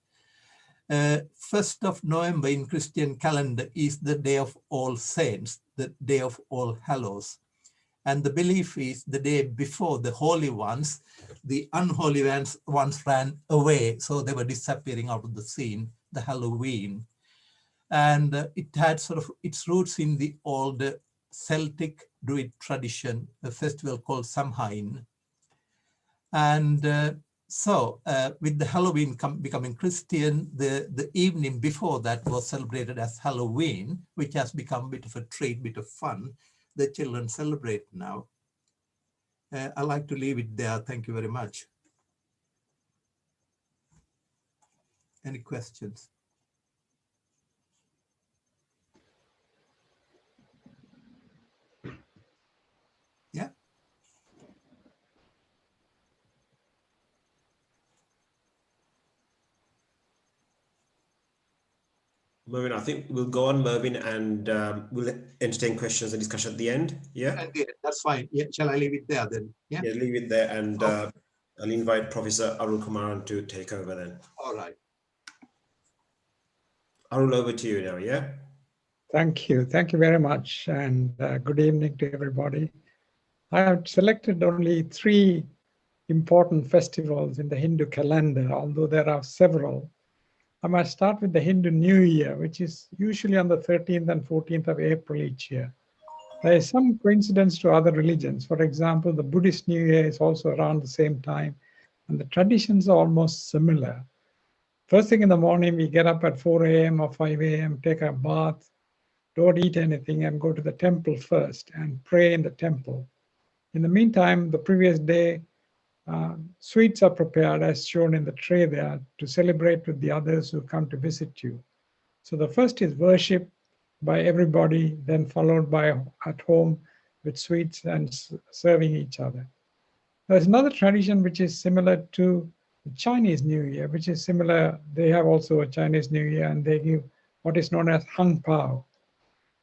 1st of November in Christian calendar is the Day of All Saints, the Day of All Hallows. And the belief is the day before the holy ones, the unholy ones ran away. So they were disappearing out of the scene, the Halloween. And it had sort of its roots in the old Celtic Druid tradition, a festival called Samhain. And so with the Halloween becoming Christian, the evening before that was celebrated as Halloween, which has become a bit of a treat, bit of fun. The children celebrate now. I'd like to leave it there. Thank you very much. Any questions? Yeah. Mervyn, I think we'll go on, Mervyn, and we'll entertain questions and discussion at the end. Yeah, that's fine. Yeah, shall I leave it there then? Yeah, leave it there, and I'll invite Professor Arul Kumaran to take over then. All right. Arul, over to you now. Yeah. Thank you very much, and good evening to everybody. I have selected only 3 important festivals in the Hindu calendar, although there are several. I might start with the Hindu New Year, which is usually on the 13th and 14th of April each year. There is some coincidence to other religions. For example, the Buddhist New Year is also around the same time, and the traditions are almost similar. First thing in the morning, we get up at 4 a.m. or 5 a.m., take a bath, don't eat anything, and go to the temple first and pray in the temple. In the meantime, the previous day, sweets are prepared as shown in the tray there to celebrate with the others who come to visit you. So the first is worship by everybody, then followed by at home with sweets and serving each other. There's another tradition which is similar to the Chinese New Year, which is similar. They have also a Chinese New Year, and they give what is known as Hang Pao.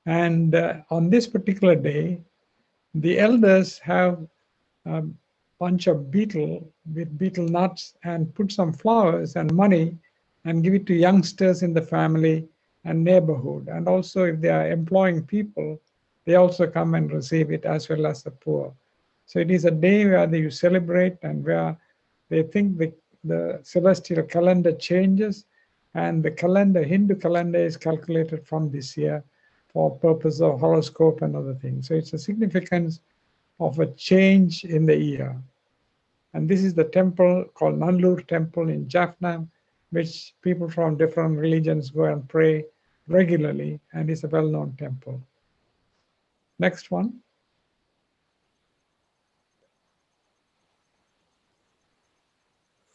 And on this particular day, the elders have a bunch of betel with betel nuts and put some flowers and money and give it to youngsters in the family and neighborhood. And also if they are employing people, they also come and receive it, as well as the poor. So it is a day where you celebrate and where they think the celestial calendar changes, and the calendar, Hindu calendar, is calculated from this year for purpose of horoscope and other things. So it's a significance of a change in the year. And this is the temple called Nallur Temple in Jaffna, which people from different religions go and pray regularly, and it's a well-known temple. Next one.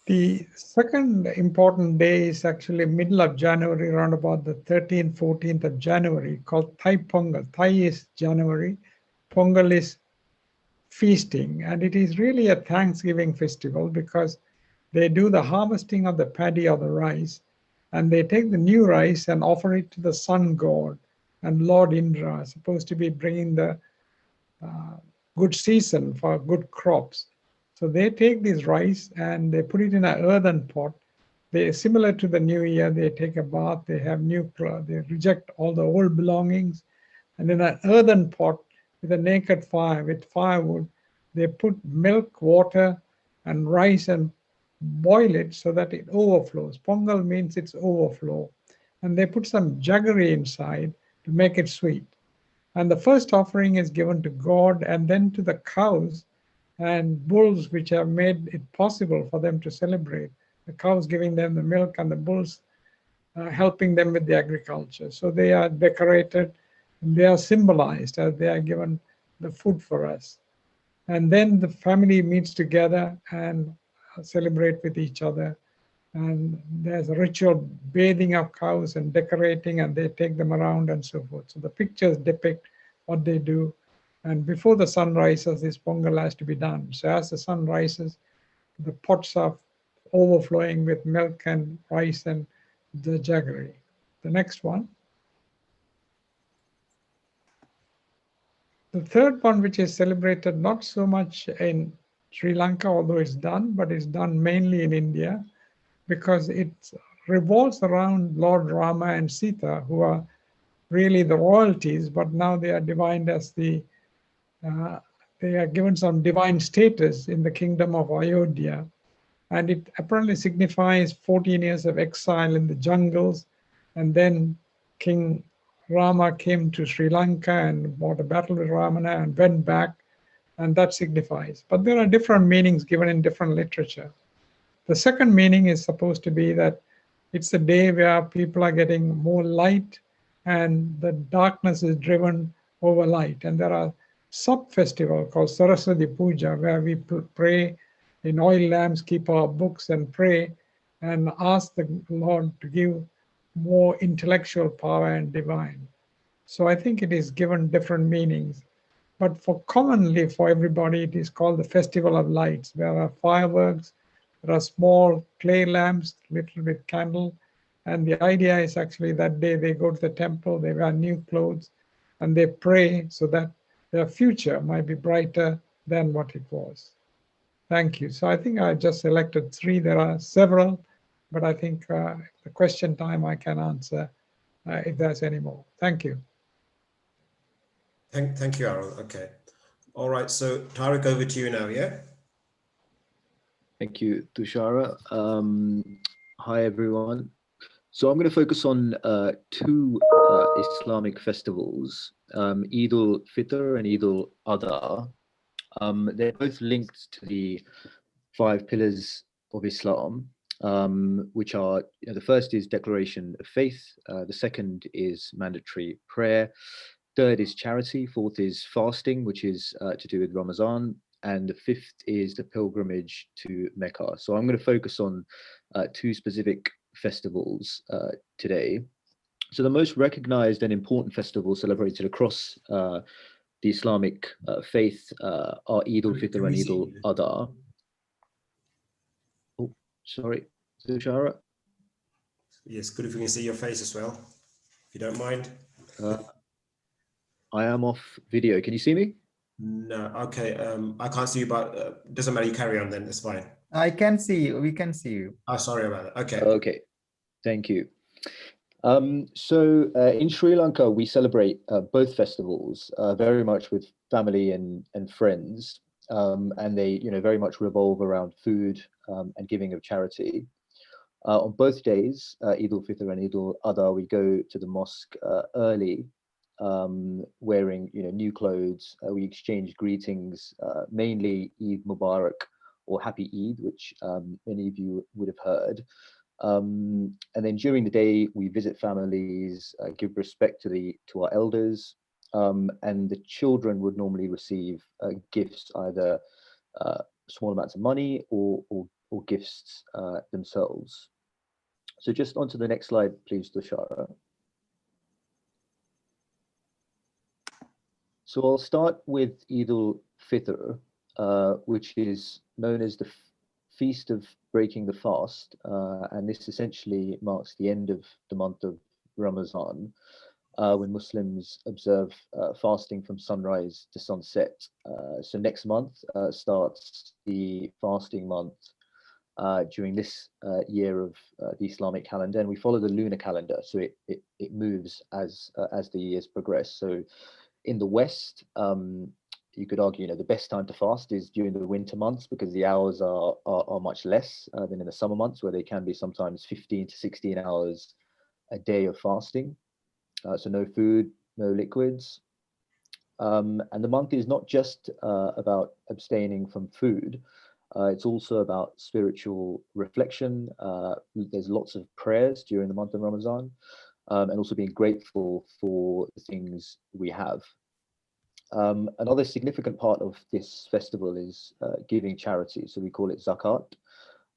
The second important day is actually middle of January, around about the 13th, 14th of January, called Thai Pongal. Thai is January, Pongal is feasting, and it is really a Thanksgiving festival because they do the harvesting of the paddy or the rice, and they take the new rice and offer it to the sun god, and Lord Indra is supposed to be bringing the good season for good crops. So they take this rice and they put it in an earthen pot. They, similar to the New Year, they take a bath, they have new clothes, they reject all the old belongings, and in an earthen pot with a naked fire, with firewood, they put milk, water, and rice and boil it so that it overflows. Pongal means it's overflow. And they put some jaggery inside to make it sweet. And the first offering is given to God and then to the cows and bulls, which have made it possible for them to celebrate. The cows giving them the milk and the bulls helping them with the agriculture. So they are decorated and they are symbolized as they are given the food for us. And then the family meets together and celebrate with each other. And there's a ritual bathing of cows and decorating, and they take them around and so forth. So the pictures depict what they do. And before the sun rises, this Pongal has to be done. So as the sun rises, the pots are overflowing with milk and rice and the jaggery. The next one. The third one, which is celebrated not so much in Sri Lanka, although it's done, but it's done mainly in India, because it revolves around Lord Rama and Sita, who are really the royalties, but now they are divined as the, they are given some divine status in the kingdom of Ayodhya. And it apparently signifies 14 years of exile in the jungles. And then King Rama came to Sri Lanka and fought a battle with Ravana and went back, and that signifies. But there are different meanings given in different literature. The second meaning is supposed to be that it's a day where people are getting more light and the darkness is driven over light. And there are sub-festival called Saraswati Puja, where we pray in oil lamps, keep our books and pray and ask the Lord to give more intellectual power and divine. So I think it is given different meanings. But for commonly for everybody, it is called the Festival of Lights. There are fireworks, there are small clay lamps, little with candle. And the idea is actually that day they go to the temple, they wear new clothes, and they pray so that their future might be brighter than what it was. Thank you. So I think I just selected 3. There are several, but I think the question time I can answer if there's any more. Thank you. Thank you, Aaron. Okay. All right. So Tariq, over to you now, yeah? Thank you, Thushara. Hi, everyone. So I'm going to focus on 2 Islamic festivals, Eid al-Fitr and Eid al-Adha. They're both linked to the 5 pillars of Islam, which are, the first is declaration of faith, the second is mandatory prayer, third is charity, fourth is fasting, which is to do with Ramadan, and the 5th is the pilgrimage to Mecca. So I'm going to focus on 2 specific festivals today. So the most recognized and important festivals celebrated across the Islamic faith are Eid al-Fitr and Eid al-Adha. Oh, sorry, Thushara. Yes, good if we can see your face as well, if you don't mind. I am off video. Can you see me? No, okay. I can't see you, but doesn't matter. You carry on then. It's fine. I can see you. We can see you. Oh, sorry about that. Okay. Okay, thank you. So in Sri Lanka, we celebrate both festivals very much with family and friends, and they, very much revolve around food and giving of charity. On both days, Eid al-Fitr and Eid al-Adha, we go to the mosque early, wearing new clothes. We exchange greetings, mainly Eid Mubarak or Happy Eid, which many of you would have heard. And then during the day, we visit families, give respect to our elders, and the children would normally receive gifts, either small amounts of money or gifts themselves. So just onto the next slide, please, Thushara. So I'll start with Eid al-Fitr, which is known as the Feast of Breaking the Fast, and this essentially marks the end of the month of Ramadan, when Muslims observe fasting from sunrise to sunset. So next month starts the fasting month during this year of the Islamic calendar, and we follow the lunar calendar, so it moves as the years progress. So in the West, you could argue, the best time to fast is during the winter months, because the hours are much less than in the summer months, where they can be sometimes 15 to 16 hours a day of fasting. So no food, no liquids. And the month is not just about abstaining from food. It's also about spiritual reflection. There's lots of prayers during the month of Ramadan, and also being grateful for the things we have. Another significant part of this festival is giving charity. So we call it zakat,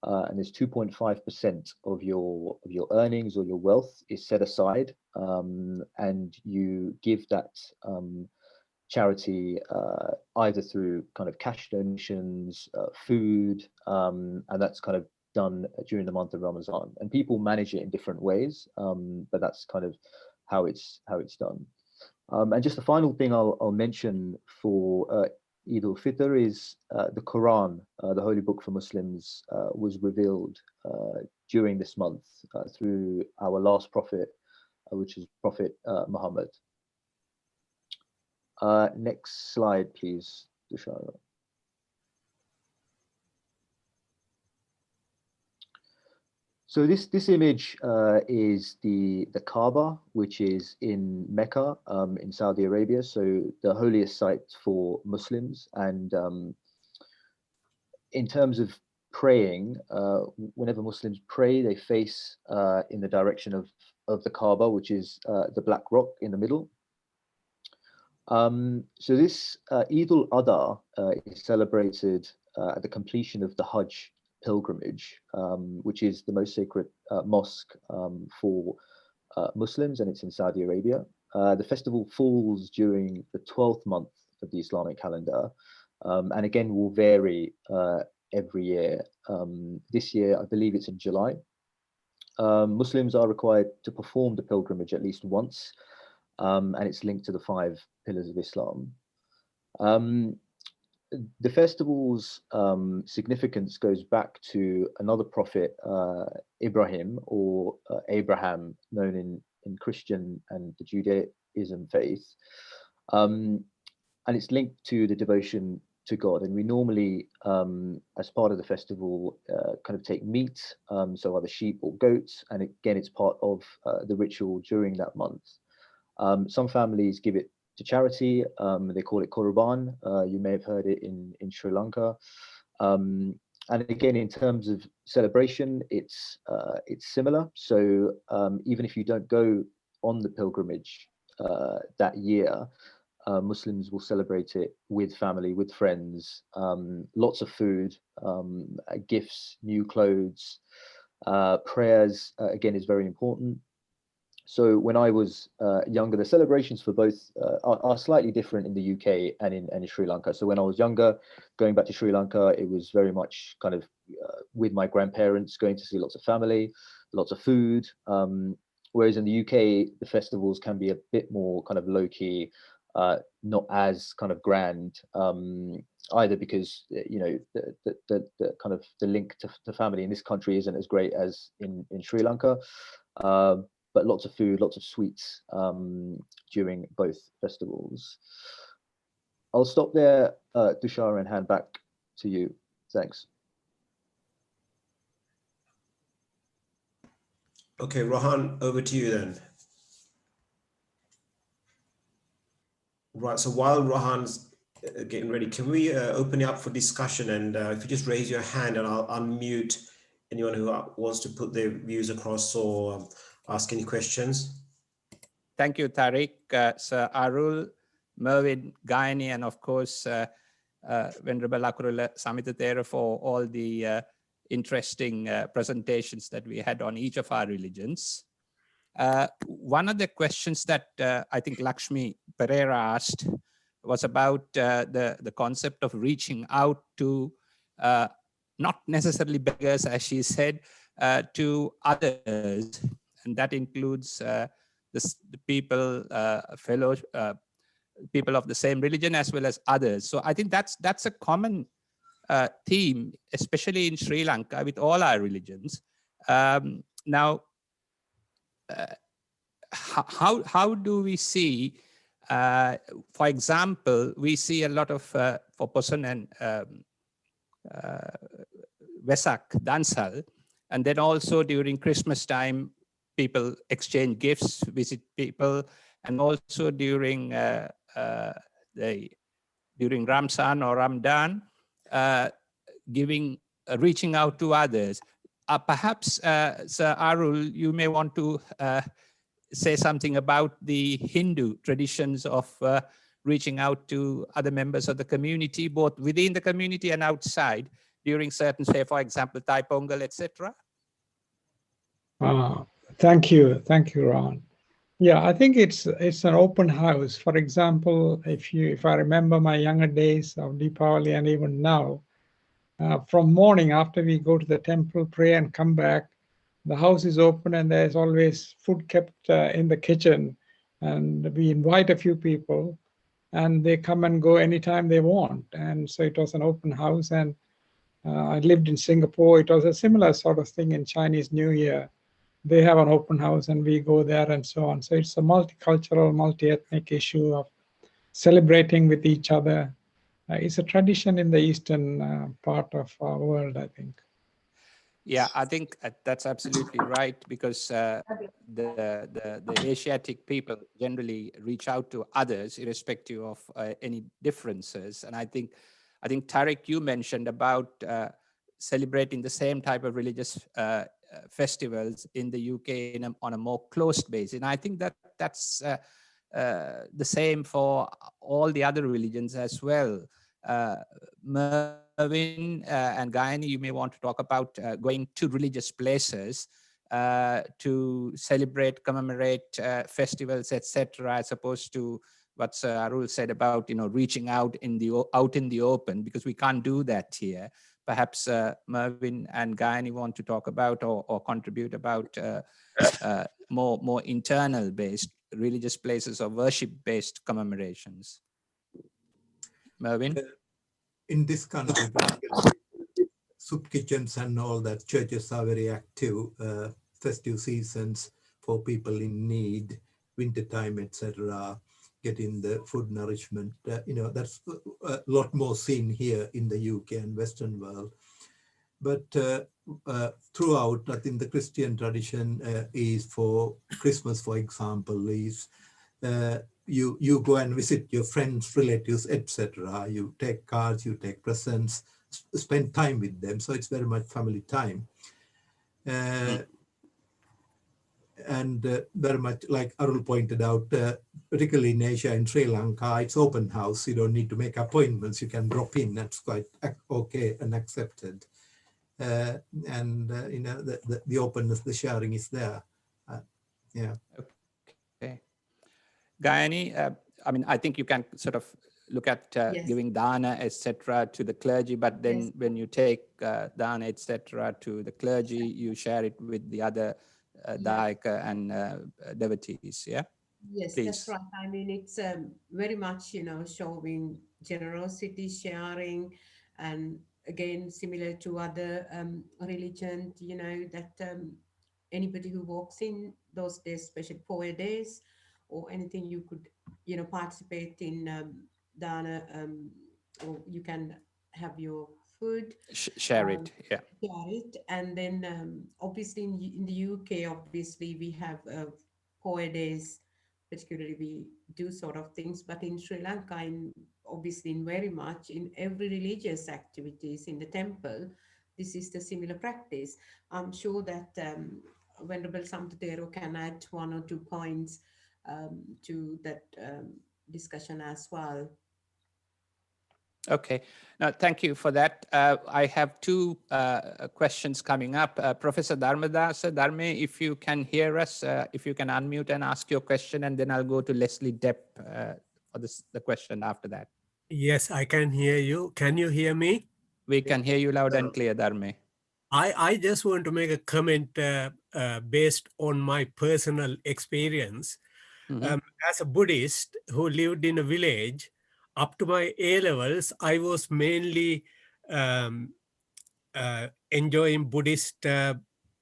and there's 2.5% of your earnings or your wealth is set aside, and you give that charity either through kind of cash donations, food, and that's kind of done during the month of Ramadan. And people manage it in different ways, but that's kind of how it's done. And just the final thing I'll mention for Eid al-Fitr is the Quran, the holy book for Muslims, was revealed during this month through our last prophet, which is Prophet Muhammad. Next slide, please, Thushara. So this image is the Kaaba, which is in Mecca, in Saudi Arabia, so the holiest site for Muslims. And in terms of praying, whenever Muslims pray, they face in the direction of the Kaaba, which is the black rock in the middle. So this Eid al-Adha is celebrated at the completion of the Hajj pilgrimage, which is the most sacred mosque for Muslims, and it's in Saudi Arabia. The festival falls during the 12th month of the Islamic calendar, and again will vary every year. This year, I believe it's in July. Muslims are required to perform the pilgrimage at least once, and it's linked to the 5 pillars of Islam. The festival's significance goes back to another prophet, Ibrahim, or Abraham, known in Christian and the Judaism faith. And it's linked to the devotion to God. And we normally, as part of the festival, kind of take meat, so either sheep or goats. And again, it's part of the ritual during that month. Some families give it to charity. They call it Qurban. You may have heard it in Sri Lanka. And again, in terms of celebration, it's similar. So even if you don't go on the pilgrimage that year, Muslims will celebrate it with family, with friends, lots of food, gifts, new clothes, prayers, again, is very important. So when I was younger, the celebrations for both are slightly different in the UK and in Sri Lanka. So when I was younger, going back to Sri Lanka, it was very much kind of with my grandparents, going to see lots of family, lots of food. Whereas in the UK, the festivals can be a bit more kind of low key, not as kind of grand, either because the kind of the link to family in this country isn't as great as in Sri Lanka. But lots of food, lots of sweets during both festivals. I'll stop there, Thushara, and hand back to you. Thanks. Okay, Rohan, over to you then. Right, so while Rohan's getting ready, can we open it up for discussion? And if you just raise your hand and I'll unmute anyone who wants to put their views across or ask any questions. Thank you, Tariq, Sir Arul, Mervyn, Gayani, and of course, Venerable Akurala, Samitha for all the interesting presentations that we had on each of our religions. One of the questions that I think Lakshmi Pereira asked was about the concept of reaching out to not necessarily beggars, as she said, to others, and that includes the people, fellow people of the same religion as well as others. So I think that's a common theme, especially in Sri Lanka with all our religions. Now, how do we see, for example, we see a lot of for Poson and Vesak, Dansal, and then also during Christmas time, people exchange gifts, visit people, and also during Ramzan or Ramadan, reaching out to others. Perhaps, Sir Arul, you may want to say something about the Hindu traditions of reaching out to other members of the community, both within the community and outside, during certain, say, for example, Thai Pongal, etc. Thank you, Ron. Yeah, I think it's an open house. For example, if I remember my younger days of Deepavali and even now, from morning after we go to the temple, pray and come back, the house is open and there's always food kept in the kitchen, and we invite a few people and they come and go anytime they want. And so it was an open house. And I lived in Singapore. It was a similar sort of thing in Chinese New Year. They have an open house and we go there and so on. So it's a multicultural, multi-ethnic issue of celebrating with each other. It's a tradition in the eastern part of our world, I think. Yeah, I think that's absolutely right, because the Asiatic people generally reach out to others irrespective of any differences. And I think Tariq, you mentioned about celebrating the same type of religious festivals in the UK on a more closed basis. And I think that's the same for all the other religions as well. Mervyn and Gayani, you may want to talk about going to religious places to celebrate, commemorate festivals, etc., as opposed to what Sir Arul said about reaching out in the open, because we can't do that here. Perhaps Mervyn and Gayani want to talk about or contribute about more internal-based religious places or worship-based commemorations. Mervyn? In this country, soup kitchens and all that, churches are very active, festive seasons for people in need, wintertime, etc., getting the food nourishment. That's a lot more seen here in the UK and Western world. But throughout, I think the Christian tradition is for Christmas, for example, is you go and visit your friends, relatives, etc. You take cards, you take presents, spend time with them. So it's very much family time. And very much like Arul pointed out, particularly in Asia and Sri Lanka, it's open house. You don't need to make appointments. You can drop in. That's quite okay and accepted. The openness, the sharing is there. Yeah. Okay. Gayani, I mean, I think you can sort of look at Yes. giving dana, etc., to the clergy, but then Yes. when you take dana, etc., to the clergy, you share it with the other daika and devotees. Yeah. Yes, Please. that's right. I mean, it's very much, showing generosity, sharing, and again, similar to other religions, that anybody who walks in those days, especially 4 days or anything, you could, participate in dana, or you can have your food. Share it. Yeah. Share it. And then obviously in the UK, obviously we have 4 days, particularly we do sort of things, but in Sri Lanka, obviously in very much in every religious activities in the temple, this is the similar practice. I'm sure that Venerable Samitha can add 1 or 2 points to that discussion as well. Okay, now thank you for that. I have 2 questions coming up. Professor Dharmadasa, Dharme, if you can hear us, if you can unmute and ask your question, and then I'll go to Leslie Depp for the question after that. Yes, I can hear you. Can you hear me? We can hear you loud and clear, Dharme. I just want to make a comment based on my personal experience. As a Buddhist who lived in a village, up to my A-levels, I was mainly enjoying Buddhist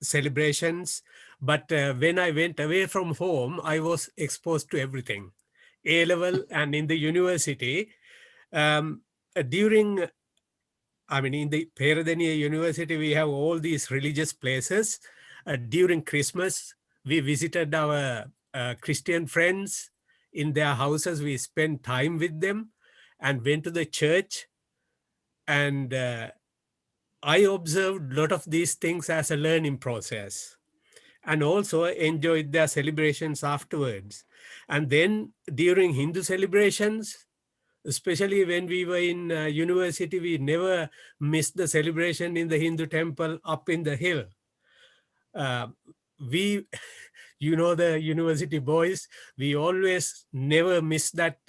celebrations. But when I went away from home, I was exposed to everything. A-level and in the university, during, in the Peradeniya University, we have all these religious places. During Christmas, we visited our Christian friends in their houses. We spent time with them and went to the church. And I observed a lot of these things as a learning process, and also enjoyed their celebrations afterwards. And then during Hindu celebrations, especially when we were in university, we never missed the celebration in the Hindu temple up in the hill. We, the university boys, we always never miss that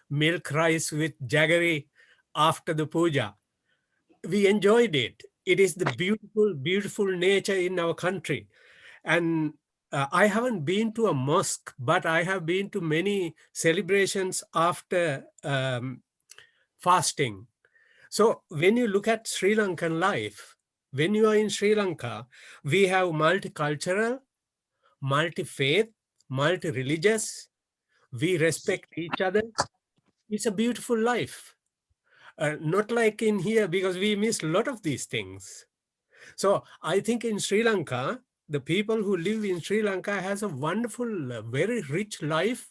milk rice with jaggery after the puja. We enjoyed it. It is the beautiful, beautiful nature in our country. And I haven't been to a mosque, but I have been to many celebrations after fasting. So when you look at Sri Lankan life, when you are in Sri Lanka, we have multicultural, multi-faith, multi-religious. We respect each other. It's a beautiful life. Not like in here, because we miss a lot of these things. So I think in Sri Lanka, the people who live in Sri Lanka has a wonderful, very rich life,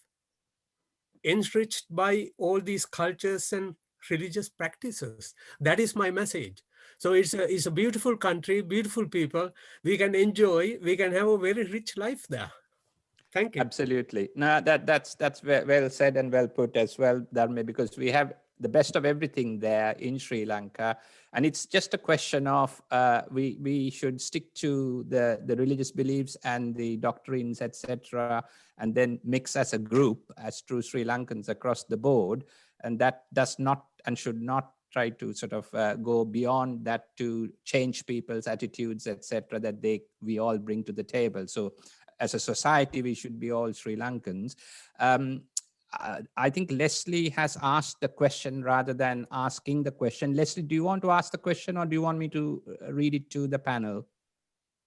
enriched by all these cultures and religious practices. That is my message. So it's a beautiful country, beautiful people. We can enjoy, we can have a very rich life there. Thank you. Absolutely. No, that's well said and well put as well, Dharme, because we have the best of everything there in Sri Lanka. And it's just a question of we should stick to the religious beliefs and the doctrines, etc., and then mix as a group, as true Sri Lankans across the board. And that does not and should not try to sort of go beyond that to change people's attitudes, etc., that we all bring to the table. So as a society, we should be all Sri Lankans. I think Leslie has asked the question rather than asking the question. Leslie, do you want to ask the question, or do you want me to read it to the panel?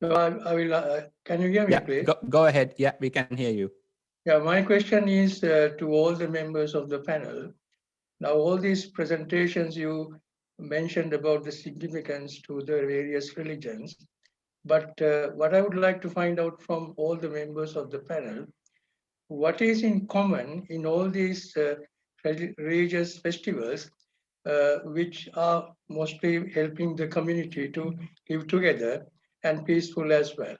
No, I will. Can you hear me, please? Go ahead. Yeah, we can hear you. Yeah, my question is to all the members of the panel. Now, all these presentations you mentioned about the significance to the various religions, but what I would like to find out from all the members of the panel, what is in common in all these religious festivals, which are mostly helping the community to live together and peaceful as well.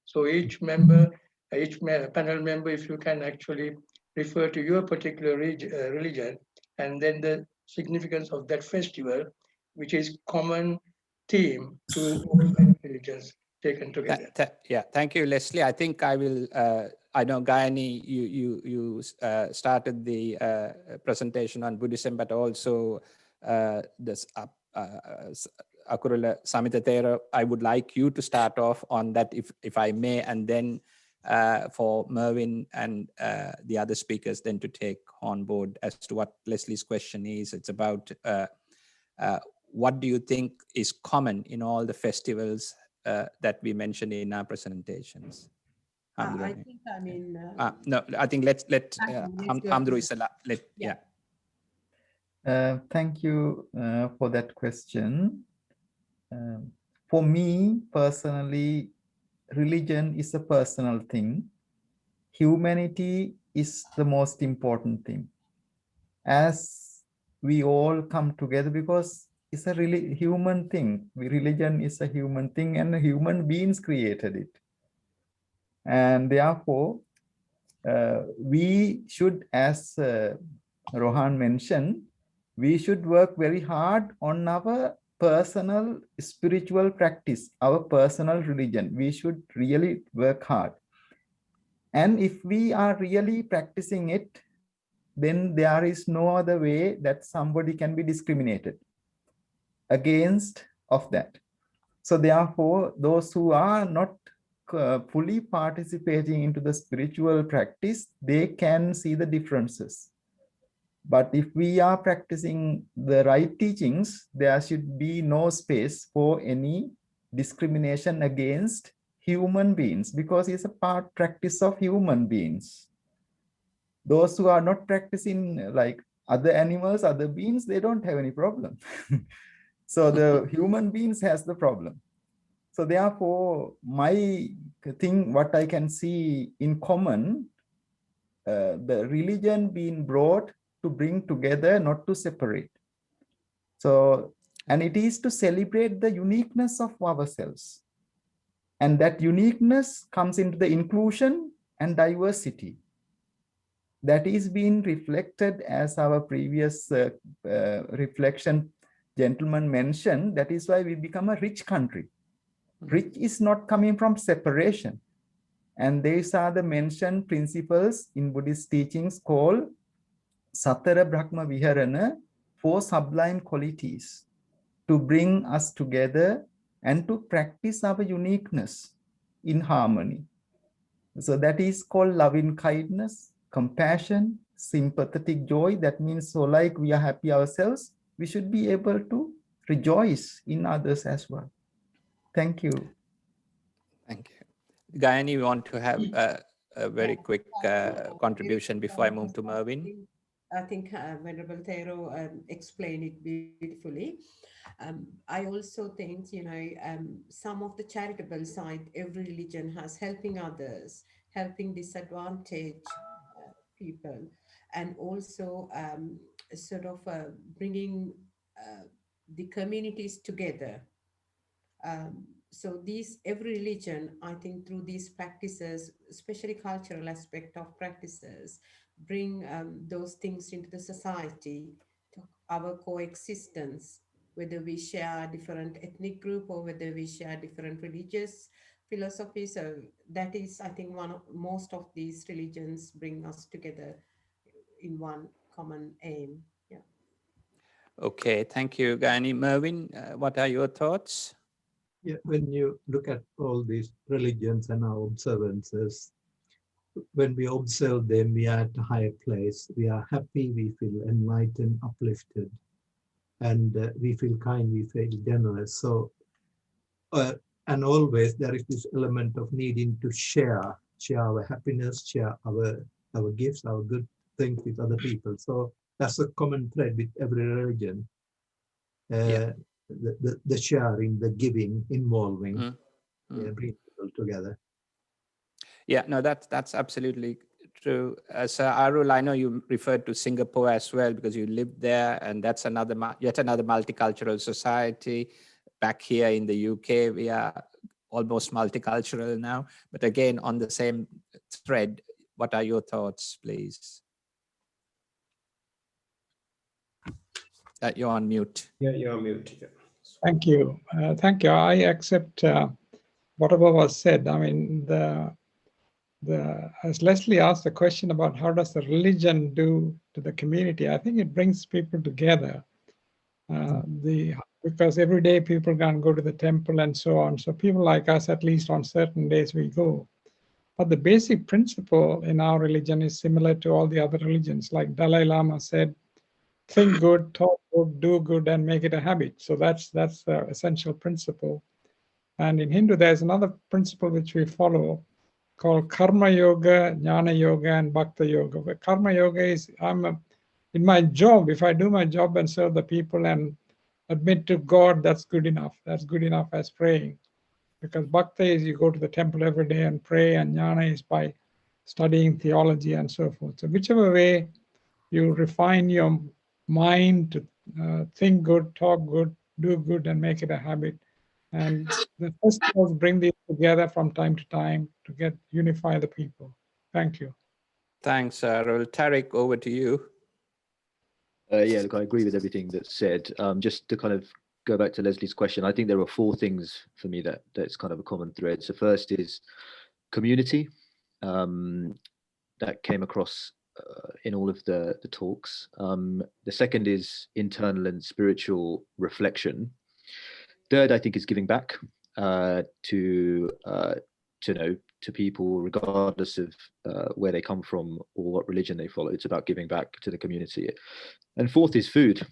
So each member, each panel member, if you can actually refer to your particular religion, and then the significance of that festival, which is common theme to all the religions taken together. Yeah, thank you, Leslie. I think I will I know, Gayani, you started the presentation on Buddhism, but also this Akurala Samitha, I would like you to start off on that, if I may, and then for Mervyn and the other speakers then to take on board as to what Leslie's question is. It's about what do you think is common in all the festivals that we mentioned in our presentations? I think, I mean... no, I think let Hamdru is yeah. Thank you for that question. For me personally, religion is a personal thing. Humanity is the most important thing. As we all come together, because it's a really human thing. Religion is a human thing, and human beings created it. And therefore, we should, as Rohan mentioned, we should work very hard on our personal spiritual practice, our personal religion. We should really work hard. And if we are really practicing it, then there is no other way that somebody can be discriminated against of that. So therefore, those who are not fully participating into the spiritual practice, they can see the differences. But if we are practicing the right teachings, there should be no space for any discrimination against human beings, because it's a practice of human beings. Those who are not practicing like other animals, other beings, they don't have any problem. So the human beings has the problem. So therefore, my thing, what I can see in common, the religion being brought to bring together, not to separate. So, and it is to celebrate the uniqueness of ourselves. And that uniqueness comes into the inclusion and diversity. That is being reflected, as our previous reflection gentleman mentioned. That is why we become a rich country. Rich is not coming from separation. And these are the mentioned principles in Buddhist teachings called Satara Brahma Viharana, 4 sublime qualities to bring us together and to practice our uniqueness in harmony. So that is called loving kindness, compassion, sympathetic joy. That means, so like we are happy ourselves, we should be able to rejoice in others as well. Thank you. Thank you. Gayani, you want to have a very quick contribution before I move to Mervyn? I think Venerable Thero explained it beautifully. I also think, you know, some of the charitable side, every religion has helping others, helping disadvantaged people, and also sort of bringing the communities together. So every religion, I think through these practices, especially cultural aspect of practices, bring those things into the society, to our coexistence, whether we share different ethnic group or whether we share different religious philosophies. So that is, I think, most of these religions bring us together in one common aim. Yeah. Okay, thank you, Gayani. Mervyn, what are your thoughts? Yeah, when you look at all these religions and our observances, when we observe them, we are at a higher place. We are happy, we feel enlightened, uplifted, and we feel kind, we feel generous. So, and always there is this element of needing to share our happiness, share our gifts, our good things with other people. So that's a common thread with every religion. The sharing, the giving, involving, bring people together. Yeah, no, that's absolutely true. Sir Arul, I know you referred to Singapore as well because you lived there, and that's yet another multicultural society. Back here in the UK, we are almost multicultural now. But again, on the same thread, what are your thoughts, please? You're on mute. Yeah, you're on mute. Yeah. Thank you. Thank you. I accept whatever was said. I mean, the as Leslie asked the question about how does the religion do to the community, I think it brings people together. Because every day people can go to the temple and so on. So people like us, at least on certain days we go. But the basic principle in our religion is similar to all the other religions. Like Dalai Lama said, think good, talk good, do good, and make it a habit. So that's the essential principle. And in Hindu, there's another principle which we follow called Karma Yoga, Jnana Yoga, and Bhakta Yoga. But Karma Yoga is, in my job, if I do my job and serve the people and admit to God, that's good enough. That's good enough as praying. Because Bhakta is you go to the temple every day and pray, and Jnana is by studying theology and so forth. So whichever way you refine your mind to think good, talk good, do good, and make it a habit. And the festivals bring these together from time to time to unify the people. Thank you. Thanks, Arul. Tariq, over to you. Yeah, look, I agree with everything that's said. Just to kind of go back to Leslie's question, I think there are 4 things for me that's kind of a common thread. So first is community. That came across in all of the talks. The second is internal and spiritual reflection. Third, I think, is giving back to people, regardless of where they come from or what religion they follow. It's about giving back to the community. And fourth is food.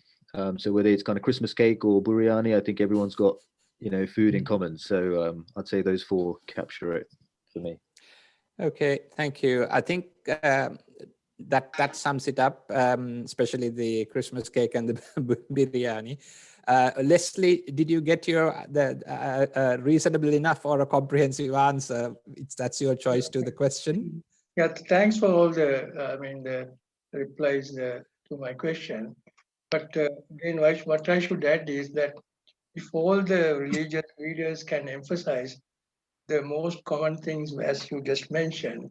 So whether it's kind of Christmas cake or biryani, I think everyone's got food in common. So I'd say those 4 capture it for me. Okay, thank you. I think that sums it up, especially the Christmas cake and the biryani. Leslie, did you get your reasonable enough or a comprehensive answer? That's your choice to the question. Yeah, thanks for all the replies to my question. But again, what I should add is that if all the religious leaders can emphasize the most common things as you just mentioned,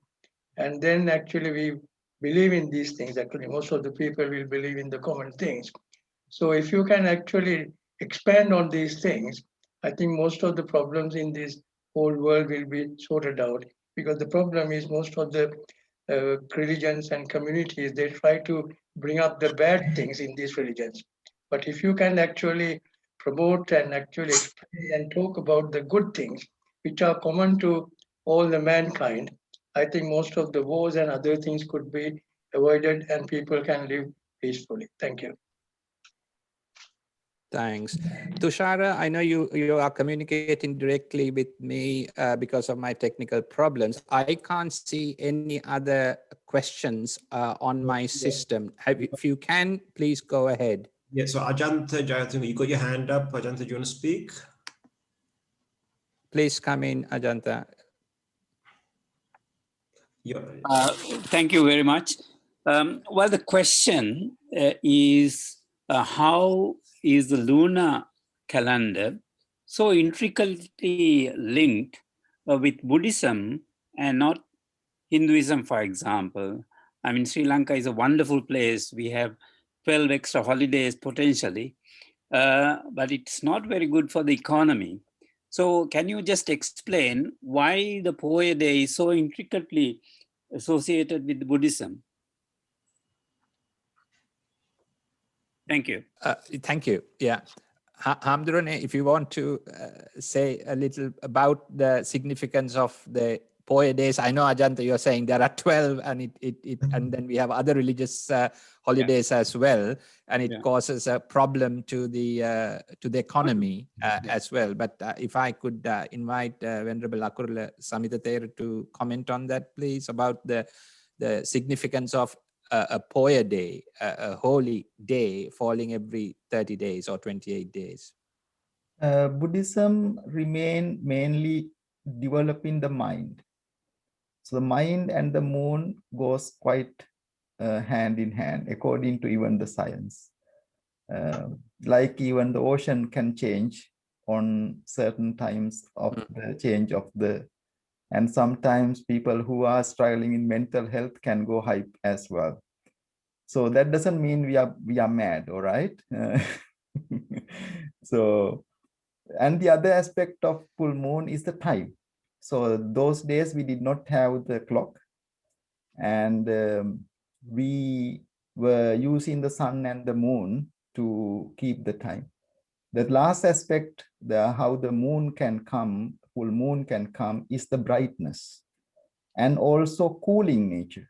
and then actually we believe in these things, actually most of the people will believe in the common things. So if you can actually expand on these things, I think most of the problems in this whole world will be sorted out, because the problem is most of the religions and communities, they try to bring up the bad things in these religions. But if you can actually promote and actually explain and talk about the good things which are common to all the mankind, I think most of the wars and other things could be avoided and people can live peacefully. Thank you. Thanks. Thushara, I know you are communicating directly with me because of my technical problems. I can't see any other questions on my system. If you can, please go ahead. Yeah, so Ajanta, you got your hand up. Ajanta, do you want to speak? Please come in, Ajanta. Thank you very much. Well, the question is how is the lunar calendar so intricately linked with Buddhism and not Hinduism, for example? I mean, Sri Lanka is a wonderful place. We have 12 extra holidays potentially, but it's not very good for the economy. So can you just explain why the Poya Day is so intricately associated with Buddhism? Thank you. Thank you. Yeah. Hamdurane, if you want to say a little about the significance of the Poya days. I know, Ajanta, you're saying there are 12 and and then we have other religious holidays as well, and it causes a problem to the economy as well. But if I could invite Venerable Akurala Samitha to comment on that, please, about the significance of a Poya day, a holy day falling every 30 days or 28 days. Buddhism remain mainly developing the mind. So the mind and the moon goes quite hand in hand, according to even the science. Like even the ocean can change on certain times of the change of the, and sometimes people who are struggling in mental health can go hype as well. So that doesn't mean we are mad, all right? So, and the other aspect of full moon is the time. So those days we did not have the clock, and we were using the sun and the moon to keep the time. The last aspect, how the moon can come, full moon can come, is the brightness and also cooling nature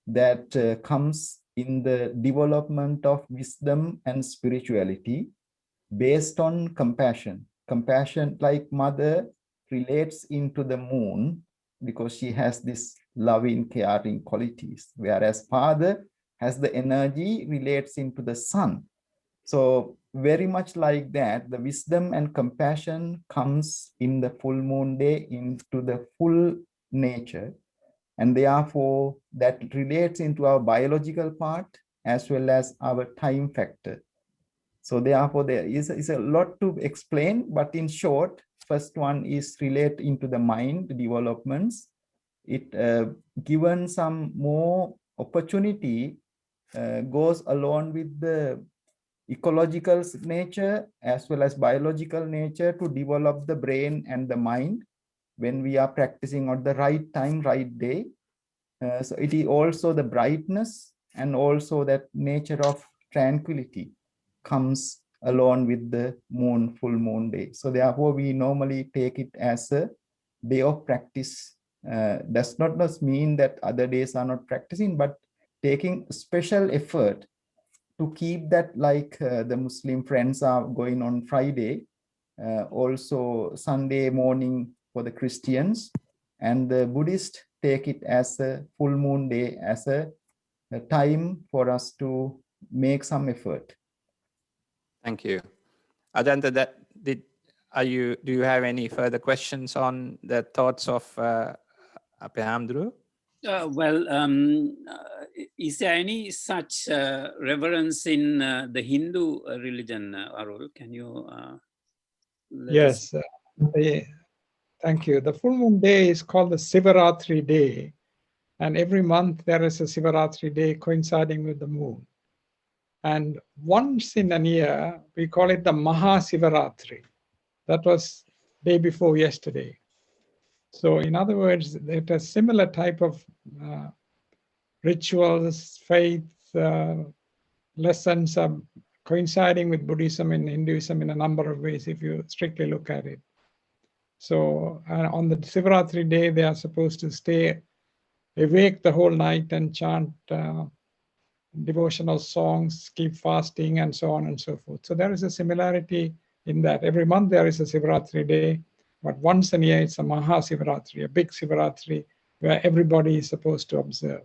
that comes in the development of wisdom and spirituality based on compassion. Compassion, like mother relates into the moon because she has this loving, caring qualities, whereas father has the energy, relates into the sun. So very much like that, the wisdom and compassion comes in the full moon day into the full nature. And therefore, that relates into our biological part as well as our time factor. So therefore, there is a lot to explain, but in short, first one is relate into the mind developments. It given some more opportunity goes along with the ecological nature as well as biological nature to develop the brain and the mind when we are practicing on the right time, right day. So it is also the brightness and also that nature of tranquility comes along with the moon, full moon day. So therefore we normally take it as a day of practice. Does not mean that other days are not practicing, but taking special effort to keep that, like the Muslim friends are going on Friday, also Sunday morning for the Christians, and the Buddhist take it as a full moon day, as a time for us to make some effort. Thank you. Ajanta, do you have any further questions on the thoughts of Apehamdru? Is there any such reverence in the Hindu religion, Arul? Can you Yes, thank you. The full moon day is called the Sivaratri day. And every month there is a Sivaratri day coinciding with the moon. And once in a year, we call it the Maha Sivaratri. That was day before yesterday. So in other words, it has similar type of rituals, faith, lessons are coinciding with Buddhism and Hinduism in a number of ways if you strictly look at it. So on the Sivaratri day, they are supposed to stay awake the whole night and chant devotional songs, keep fasting, and so on and so forth. So there is a similarity in that. Every month there is a Sivaratri day, but once a year it's a Maha Sivaratri, a big Sivaratri, where everybody is supposed to observe.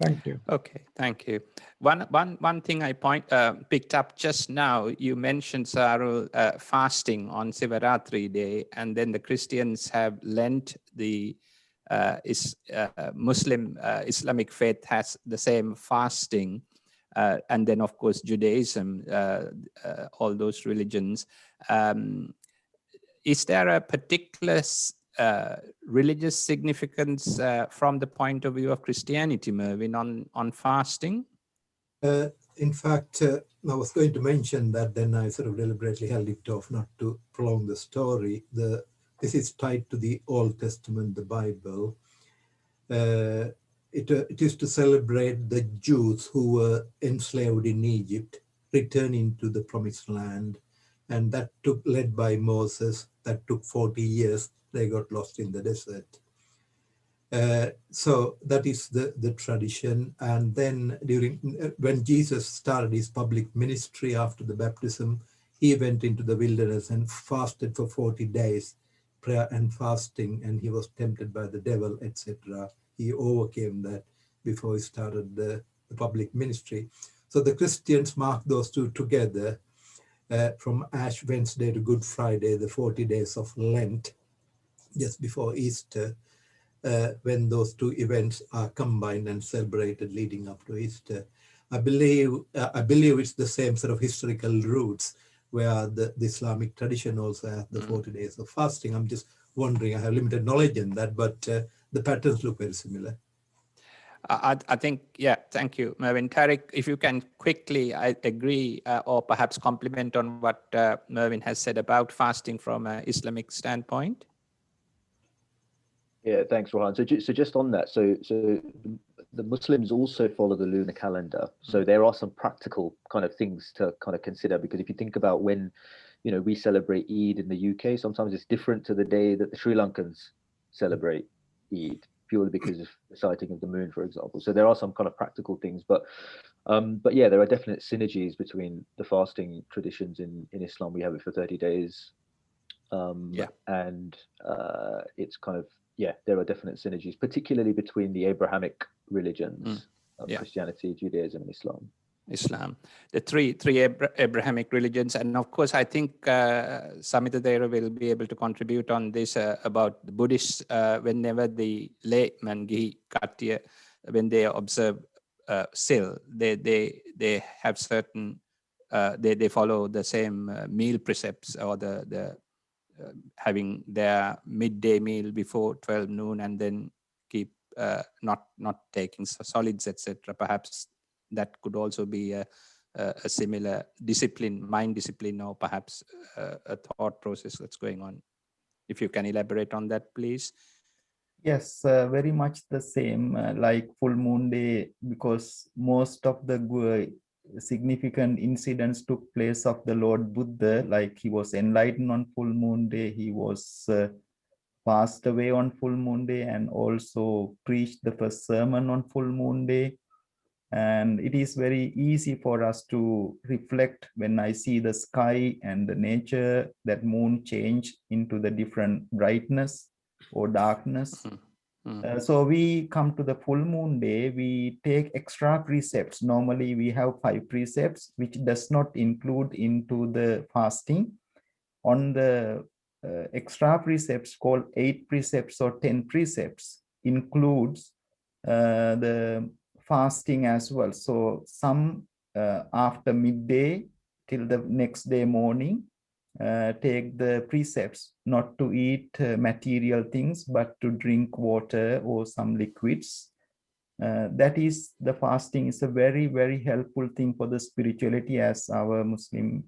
Thank you. Okay, thank you. One thing I picked up just now, you mentioned, Sarul, fasting on Sivaratri day, and then the Christians have Lent. The Muslim Islamic faith has the same fasting, and then of course Judaism, all those religions. Is there a particular religious significance from the point of view of Christianity, Mervyn, on fasting? In fact, I was going to mention that, then I sort of deliberately held it off not to prolong the story. This is tied to the Old Testament, the Bible. It is to celebrate the Jews who were enslaved in Egypt, returning to the Promised Land, and that led by Moses, that took 40 years. They got lost in the desert. So that is the tradition. And then when Jesus started his public ministry after the baptism, he went into the wilderness and fasted for 40 days, prayer and fasting, and he was tempted by the devil, etc. He overcame that before he started the public ministry. So the Christians mark those two together, from Ash Wednesday to Good Friday, the 40 days of Lent, just before Easter, when those two events are combined and celebrated leading up to Easter. I believe it's the same sort of historical roots where the Islamic tradition also has the 40 days of fasting. I'm just wondering, I have limited knowledge in that, but the patterns look very similar. I think, yeah, thank you, Mervyn. Tariq, if you can quickly, I agree, or perhaps comment on what Mervyn has said about fasting from an Islamic standpoint. Yeah, thanks, Rohan. So just on that, so the Muslims also follow the lunar calendar. So there are some practical kind of things to kind of consider, because if you think about when, you know, we celebrate Eid in the UK, sometimes it's different to the day that the Sri Lankans celebrate Eid, purely because of the sighting of the moon, for example. So there are some kind of practical things, but yeah, there are definite synergies between the fasting traditions in Islam. We have it for 30 days. And it's kind of, yeah, there are definite synergies, particularly between the Abrahamic religions of Christianity, Judaism, and Islam. The three Abrahamic religions. And of course, I think Samitha there will be able to contribute on this about the Buddhists. Whenever the layman, Katya, when they observe Sil, they have certain, they follow the same meal precepts, or the having their midday meal before 12 noon, and then keep not taking solids, etc. Perhaps that could also be a similar discipline, mind discipline, or perhaps a thought process that's going on. If you can elaborate on that, please. Yes, very much the same, like full moon day, because most of the significant incidents took place of the Lord Buddha, like he was enlightened on full moon day, he was passed away on full moon day, and also preached the first sermon on full moon day. And it is very easy for us to reflect when I see the sky and the nature, that moon change into the different brightness or darkness. So we come to the full moon day, we take extra precepts. Normally we have 5 precepts, which does not include into the fasting. On the extra precepts called 8 precepts or 10 precepts includes the fasting as well. So some after midday till the next day morning, take the precepts not to eat material things, but to drink water or some liquids. That is, the fasting is a very, very helpful thing for the spirituality, as our Muslim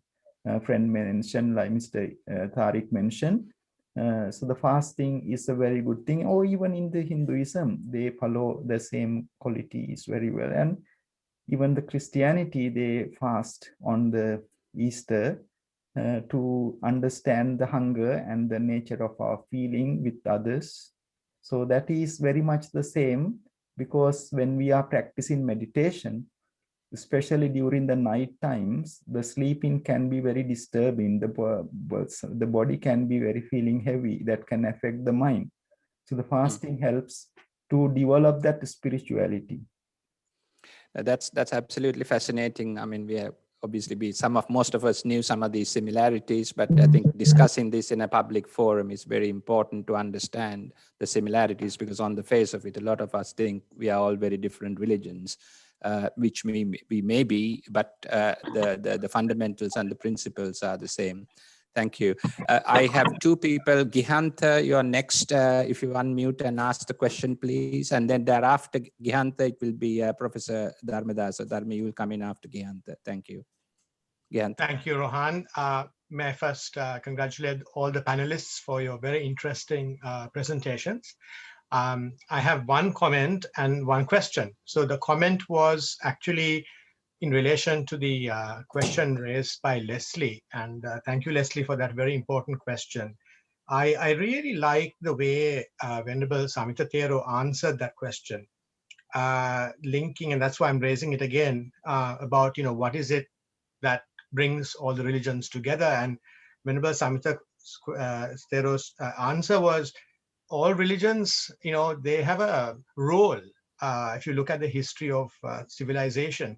friend mentioned, like Mr. Tariq mentioned. So the fasting is a very good thing, or even in the Hinduism, they follow the same qualities very well. And even the Christianity, they fast on the Easter to understand the hunger and the nature of our feeling with others. So that is very much the same, because when we are practicing meditation, especially during the night times, the sleeping can be very disturbing. The body can be very feeling heavy. That can affect the mind. So the fasting helps to develop that spirituality. That's absolutely fascinating. I mean, we have obviously most of us knew some of these similarities, but I think discussing this in a public forum is very important to understand the similarities, because on the face of it, a lot of us think we are all very different religions, which we may be, but the fundamentals and the principles are the same. Thank you. I have 2 people. Gihantha, you're next. If you unmute and ask the question, please. And then thereafter, Gihantha, it will be Professor Dharmadasa. So Dharma, you will come in after Gihantha. Thank you. Gihantha. Thank you, Rohan. May I first congratulate all the panelists for your very interesting presentations. I have one comment and one question. So the comment was actually in relation to the question raised by Leslie. And thank you, Leslie, for that very important question. I really like the way Venerable Samitha Thero answered that question, linking, and that's why I'm raising it again, about, what is it that brings all the religions together. And Venerable Samitha Thero's answer was, all religions, they have a role. If you look at the history of civilization,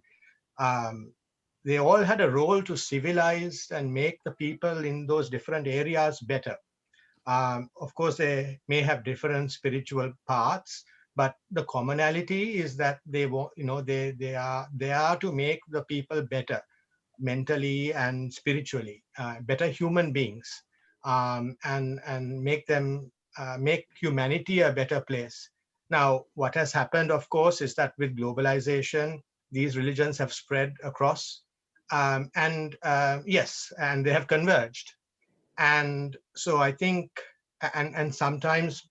they all had a role to civilize and make the people in those different areas better. Of course, they may have different spiritual paths, but the commonality is that they are to make the people better mentally and spiritually, better human beings, and make them make humanity a better place. Now, what has happened, of course, is that with globalization, these religions have spread across, yes, and they have converged. And so I think, and sometimes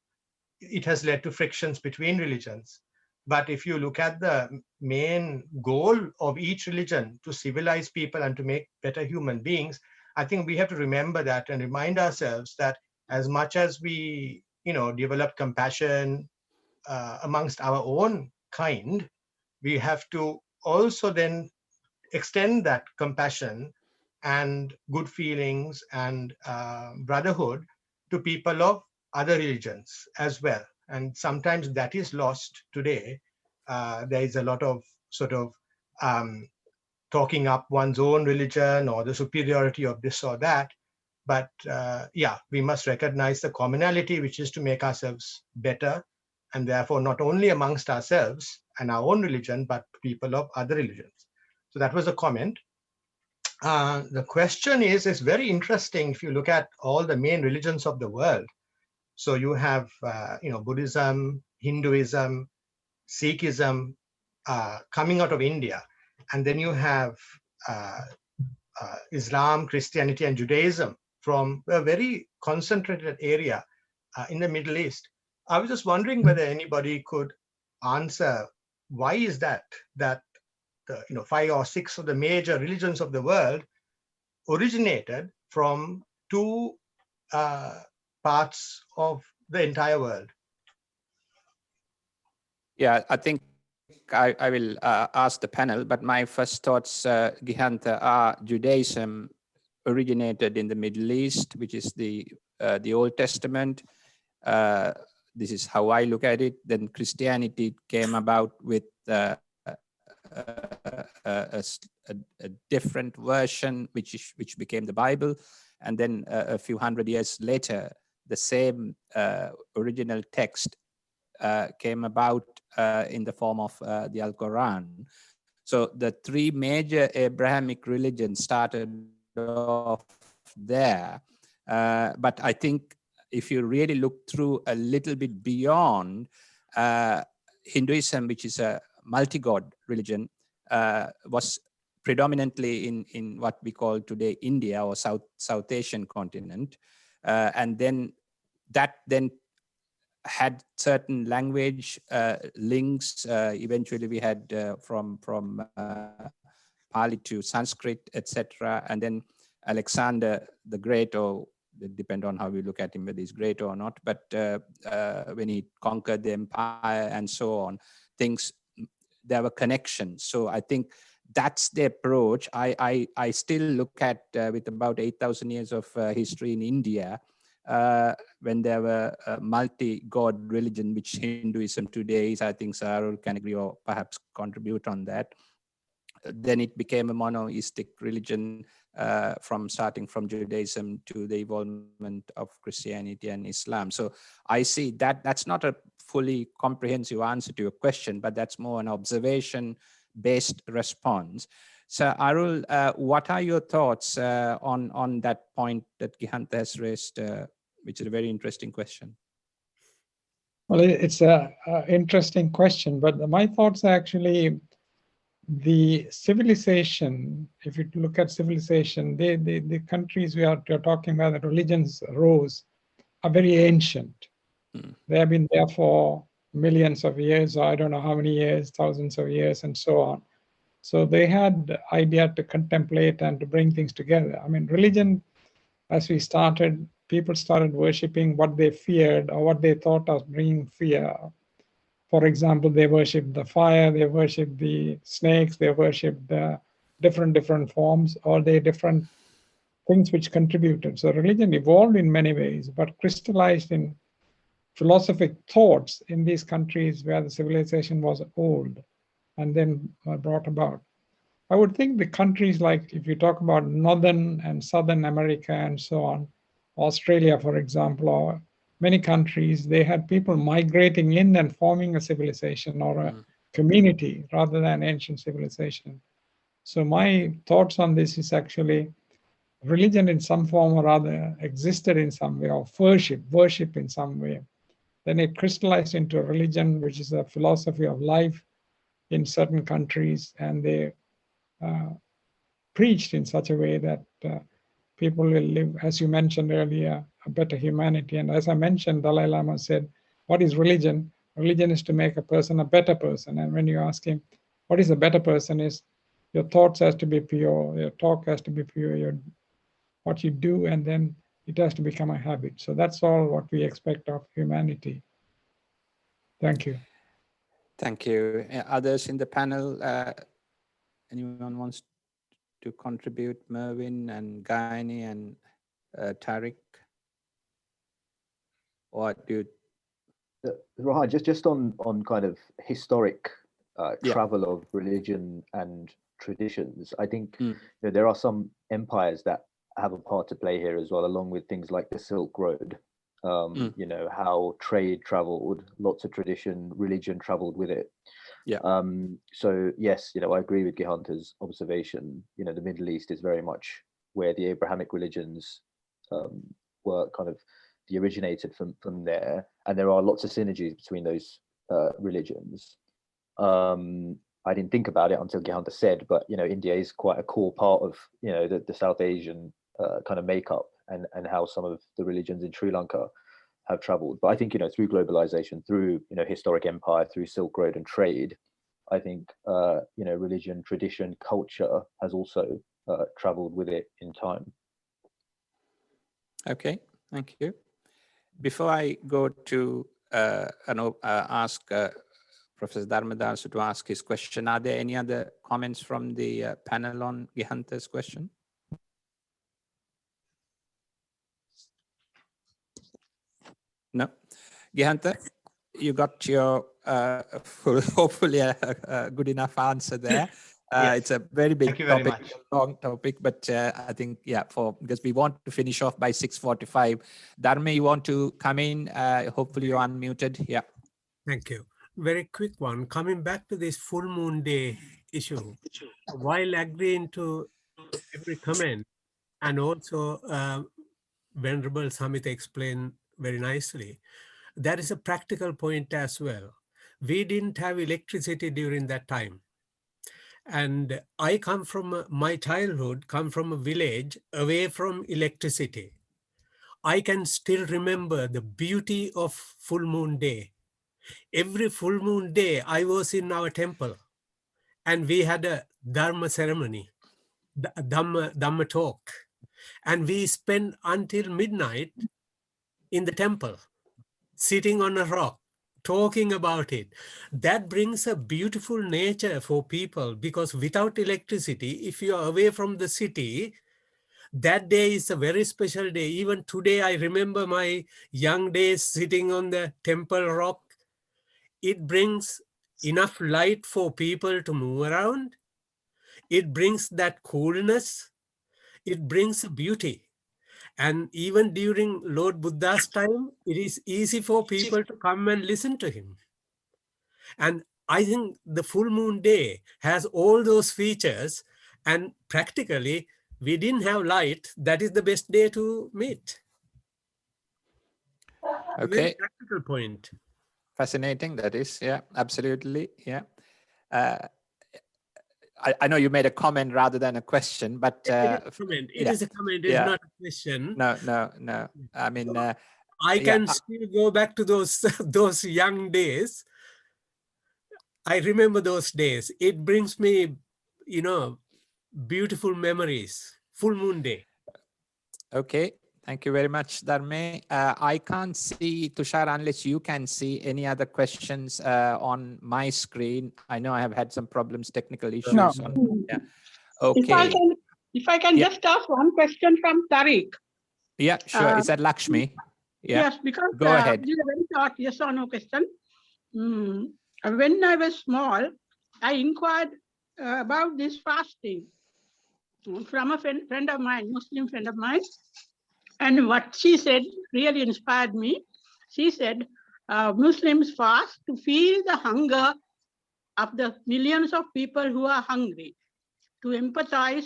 it has led to frictions between religions. But if you look at the main goal of each religion, to civilize people and to make better human beings, I think we have to remember that and remind ourselves that as much as we, develop compassion amongst our own kind, we have to also then extend that compassion and good feelings and brotherhood to people of other religions as well. And sometimes that is lost today. There is a lot of sort of talking up one's own religion or the superiority of this or that. But yeah, we must recognize the commonality, which is to make ourselves better, and therefore not only amongst ourselves and our own religion, but people of other religions. So that was a comment. The question is very interesting if you look at all the main religions of the world. So you have, Buddhism, Hinduism, Sikhism coming out of India. And then you have Islam, Christianity, and Judaism from a very concentrated area in the Middle East. I was just wondering whether anybody could answer why is that the 5 or 6 of the major religions of the world originated from 2 parts of the entire world. Yeah, I think I will ask the panel, but my first thoughts, Gihanta, are Judaism originated in the Middle East, which is the Old Testament. This is how I look at it. Then Christianity came about with a different version, which became the Bible. And then a few hundred years later, the same original text came about in the form of the Al-Quran. So the 3 major Abrahamic religions started off there. But I think if you really look through a little bit beyond, Hinduism, which is a multi-god religion, was predominantly in what we call today India or South Asian continent. And then that had certain language links. Eventually we had from Pali to Sanskrit, etc. And then Alexander the Great, or it depends on how we look at him, whether he's great or not, but when he conquered the empire and so on, there were connections. So I think that's the approach. I still look at, with about 8,000 years of history in India, when there were a multi-god religion, which Hinduism today is, I think Sarul can agree or perhaps contribute on that. Then it became a monotheistic religion, starting from Judaism to the evolvement of Christianity and Islam. So I see that's not a fully comprehensive answer to your question, but that's more an observation-based response. So Arul, what are your thoughts on that point that Gihanta has raised, which is a very interesting question? Well, it's an interesting question, but my thoughts are actually the civilization. If you look at civilization, the countries we are talking about, the religions rose, are very ancient. They have been there for millions of years, or I don't know how many years, thousands of years, and so on. So they had the idea to contemplate and to bring things together. I mean, religion, as we started, people started worshipping what they feared or what they thought was bringing fear. For example, they worshipped the fire, they worshipped the snakes, they worshipped the different forms, or the different things which contributed. So religion evolved in many ways, but crystallized in philosophic thoughts in these countries where the civilization was old and then brought about. I would think the countries like, if you talk about Northern and Southern America and so on, Australia, for example, or many countries, they had people migrating in and forming a civilization or a community rather than ancient civilization. So my thoughts on this is actually religion in some form or other existed in some way, or worship in some way. Then it crystallized into a religion, which is a philosophy of life in certain countries, and they preached in such a way that people will live, as you mentioned earlier, a better humanity. And as I mentioned, Dalai Lama said, what is religion? Religion is to make a person a better person. And when you ask him, what is a better person, is your thoughts has to be pure, your talk has to be pure, what you do, and then it has to become a habit. So that's all what we expect of humanity. Thank you. Thank you. Others in the panel, anyone wants to contribute? Mervyn and Gaini and Tariq? Or do Rohan, just on kind of historic Yeah. travel of religion and traditions, I think you know, there are some empires that have a part to play here as well, along with things like the Silk Road. You know, how trade traveled, lots of tradition, religion traveled with it. Yeah. So yes, you know, I agree with Gehanta's observation. You know, the Middle East is very much where the Abrahamic religions were kind of originated from there, and there are lots of synergies between those religions. I didn't think about it until Gehanta said, but you know, India is quite a core part of, you know, the South Asian kind of makeup, and how some of the religions in Sri Lanka have traveled. But I think, you know, through globalization, through, you know, historic empire, through Silk Road and trade, I think you know, religion, tradition, culture has also traveled with it in time. Okay, thank you. Before I go to ask Professor Dharmadasu to ask his question, are there any other comments from the panel on Gehanta's question? No. Gehanta, you got your hopefully a good enough answer there. Yes. It's a very big Thank you very topic, much. long topic, but I think, yeah, because we want to finish off by 6:45. Dharma, you want to come in? Hopefully you're unmuted. Yeah. Thank you. Very quick one. Coming back to this full moon day issue, while agreeing to every comment, and also Venerable Samitha explained very nicely, there is a practical point as well. We didn't have electricity during that time. And I come from, my childhood come from a village away from electricity. I can still remember the beauty of full moon day. Every full moon day, I was in our temple and we had a Dhamma ceremony, Dhamma talk. And we spent until midnight in the temple, sitting on a rock, talking about it. That brings a beautiful nature for people, because without electricity, if you are away from the city, that day is a very special day. Even today, I remember my young days sitting on the temple rock. It brings enough light for people to move around. It brings that coolness. It brings beauty. And even during Lord Buddha's time, it is easy for people to come and listen to him. And I think the full moon day has all those features, and practically we didn't have light. That is the best day to meet. Okay. A very practical point. Fascinating, that is. Yeah, absolutely. Yeah. I know you made a comment rather than a question, but It is a comment. It is a comment. It's not a question. No. I mean, I can still go back to those those young days. I remember those days. It brings me, you know, beautiful memories. Full moon day. Okay. Thank you very much, Dharme. I can't see, Thushara, unless you can see any other questions on my screen. I know I have had some problems, technical issues. No. Yeah. Okay. If I can just ask one question from Tariq. Yeah, sure. Is that Lakshmi? Yeah. Yes, because go ahead. this is a very short yes or no question. When I was small, I inquired about this fasting from a friend of mine, Muslim friend of mine. And what she said really inspired me. She said, Muslims fast to feel the hunger of the millions of people who are hungry, to empathize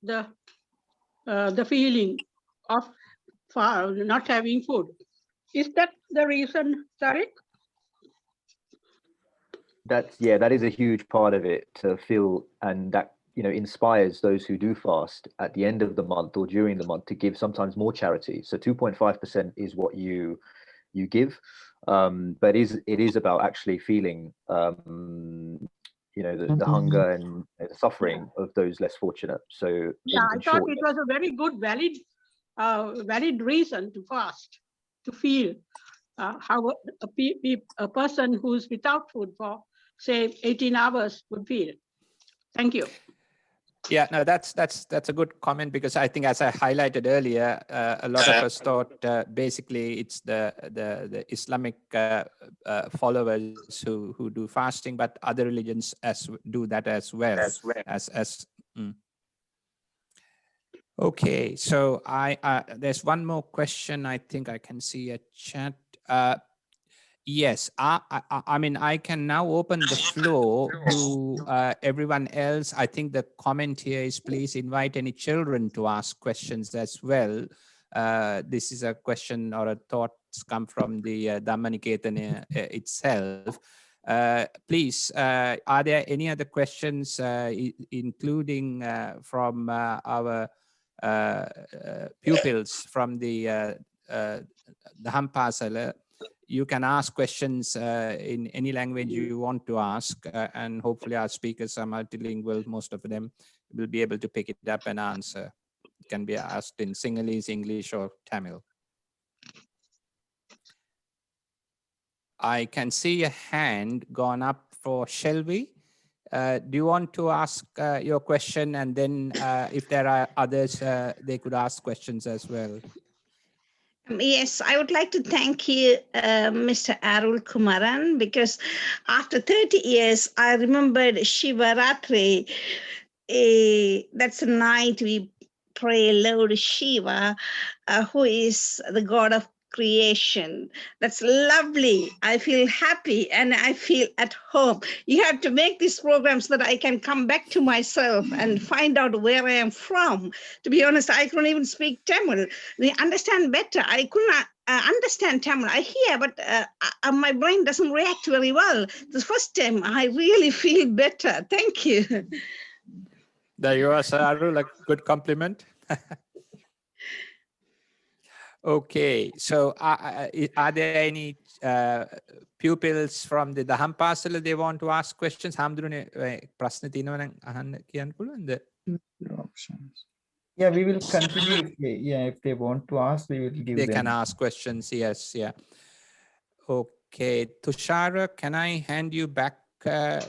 the feeling of not having food. Is that the reason, Tariq? That is a huge part of it, to feel, and that, you know, inspires those who do fast at the end of the month or during the month to give sometimes more charity. So 2.5% is what you give. But it is about actually feeling, you know, the hunger and the suffering of those less fortunate. So yeah, in I thought short, it was a very good, valid reason to fast, to feel how a person who's without food for, say, 18 hours would feel. Thank you. Yeah, no, that's a good comment, because I think, as I highlighted earlier, a lot of us thought basically it's the Islamic followers who do fasting, but other religions do that as well. Okay, so there's one more question. I think I can see a chat. Yes, I mean, I can now open the floor to everyone else. I think the comment here is, please invite any children to ask questions as well. This is a question or a thought come from the Dhamma Nikethanaya itself. Please, are there any other questions, including from our pupils from the APSL? You can ask questions in any language you want to ask, and hopefully our speakers are multilingual. Most of them will be able to pick it up and answer. It can be asked in Sinhalese, English, or Tamil. I can see a hand gone up for Shelby. Do you want to ask your question, and then if there are others, they could ask questions as well. Yes, I would like to thank you, Mr. Arul Kumaran, because after 30 years, I remembered Shivaratri. That's a night we pray Lord Shiva, who is the god of creation. That's lovely. I feel happy and I feel at home. You have to make these programs so that I can come back to myself and find out where I am from. To be honest, I couldn't even speak Tamil. They understand better. I couldn't understand Tamil. I hear, but my brain doesn't react very well. The first time I really feel better. Thank you. There you are, Sir Arul, a good compliment. Okay, so are there any pupils from the APSL they want to ask questions? Yeah, we will continue. If they want to ask, we will give them. They can ask questions, yes, yeah. Okay, Thushara, can I hand you back to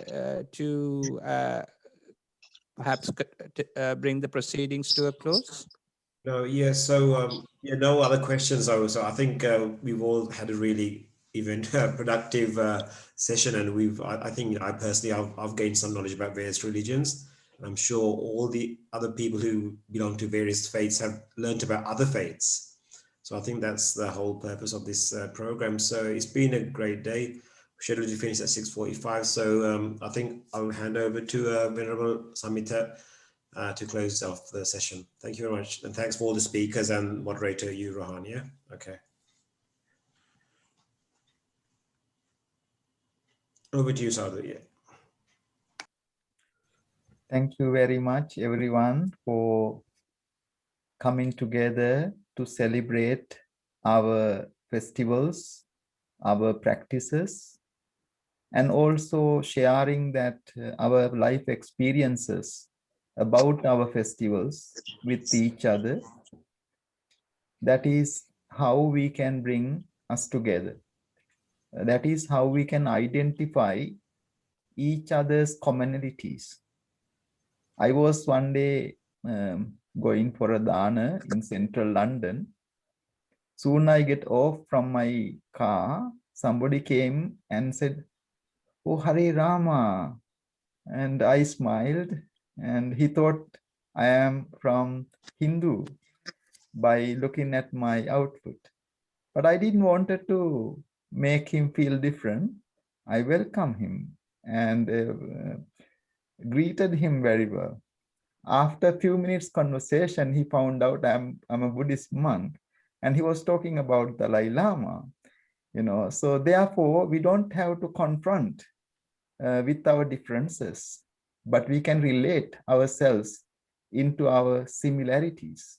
perhaps bring the proceedings to a close? No, yes. So no other questions. So I think we've all had a really productive session, and I think I personally I've gained some knowledge about various religions. And I'm sure all the other people who belong to various faiths have learned about other faiths. So I think that's the whole purpose of this program. So it's been a great day. Scheduled to finish at 6:45. So I think I'll hand over to Venerable Samitha to close off the session. Thank you very much. And thanks for all the speakers and moderator, you, Rohan. Yeah, okay. Over to you, Sadhu. Yeah. Thank you very much, everyone, for coming together to celebrate our festivals, our practices, and also sharing that our life experiences about our festivals with each other. That is how we can bring us together. That is how we can identify each other's commonalities. I was one day going for a dana in central London. Soon I get off from my car, somebody came and said, "Oh, Hare Rama." And I smiled, and he thought I am from Hindu by looking at my outfit. But I didn't want to make him feel different. I welcomed him and greeted him very well. After a few minutes conversation, he found out I'm a Buddhist monk, and he was talking about the Dalai Lama. So therefore we don't have to confront with our differences, but we can relate ourselves into our similarities.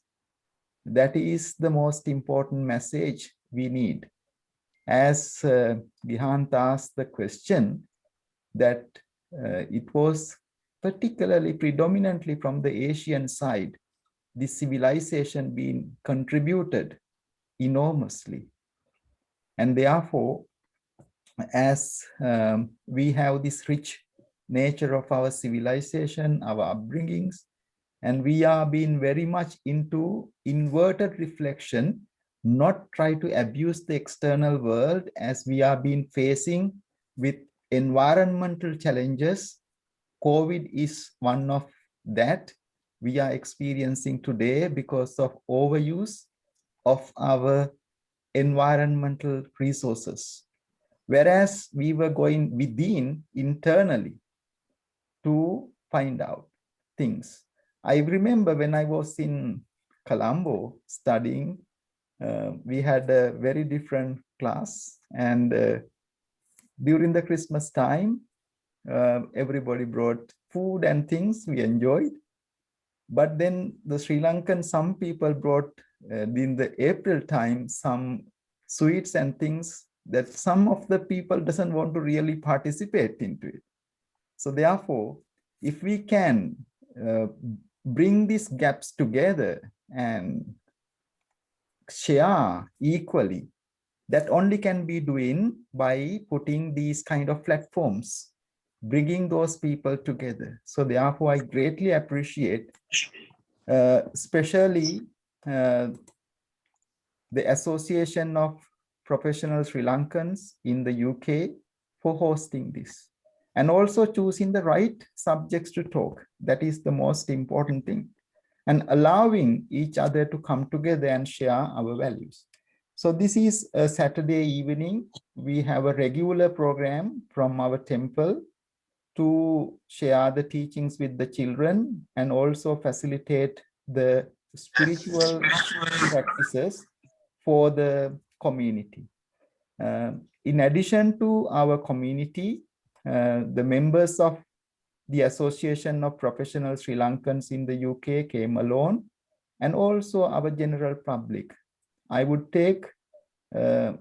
That is the most important message we need. as Gihant asked the question, that it was particularly predominantly from the Asian side, this civilization being contributed enormously. And therefore, as we have this rich nature of our civilization, our upbringings, and we are being very much into inverted reflection, not try to abuse the external world as we are being facing with environmental challenges. COVID is one of that we are experiencing today because of overuse of our environmental resources. Whereas we were going within internally to find out things. I remember when I was in Colombo studying, we had a very different class, and during the Christmas time, everybody brought food and things we enjoyed. But then the Sri Lankan, some people brought in the April time some sweets and things that some of the people doesn't want to really participate into it. So therefore, if we can bring these gaps together and share equally, that only can be doing by putting these kind of platforms, bringing those people together. So therefore, I greatly appreciate, especially the Association of Professional Sri Lankans in the UK for hosting this, and also choosing the right subjects to talk. That is the most important thing, and allowing each other to come together and share our values. So this is a Saturday evening. We have a regular program from our temple to share the teachings with the children and also facilitate the spiritual practices for the community. In addition to our community, the members of the Association of Professional Sri Lankans in the UK came along, and also our general public. I would take a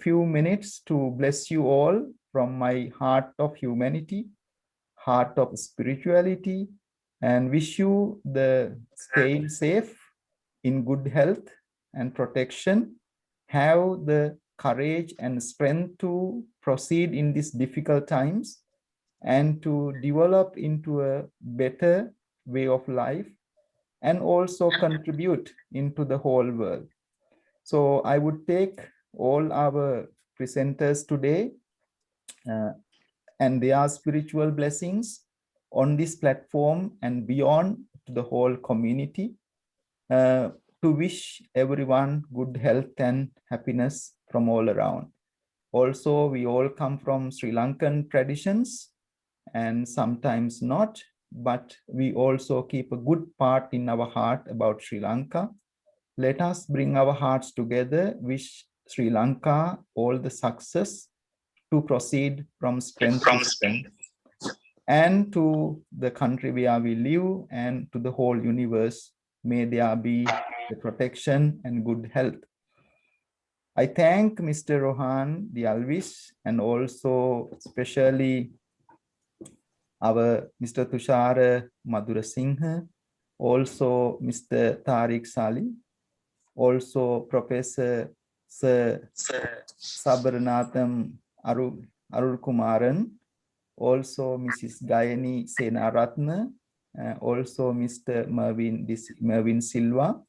few minutes to bless you all from my heart of humanity, heart of spirituality, and wish you the staying safe, in good health and protection. Have the courage and strength to proceed in these difficult times and to develop into a better way of life, and also contribute into the whole world. So I would take all our presenters today and their spiritual blessings on this platform and beyond to the whole community, to wish everyone good health and happiness from all around. Also, we all come from Sri Lankan traditions, and sometimes not, but we also keep a good part in our heart about Sri Lanka. Let us bring our hearts together, wish Sri Lanka all the success to proceed from strength to strength, and to the country where we live and to the whole universe. May there be the protection and good health. I thank Mr. Rohan, the Alwis, and also especially our Mr. Thushara Madurasinghe, also Mr. Tariq Sali, also Professor Sir Sabaranatham Arul Kumaran, also Mrs. Gayani Senaratna, also Mr. Mervin Silva,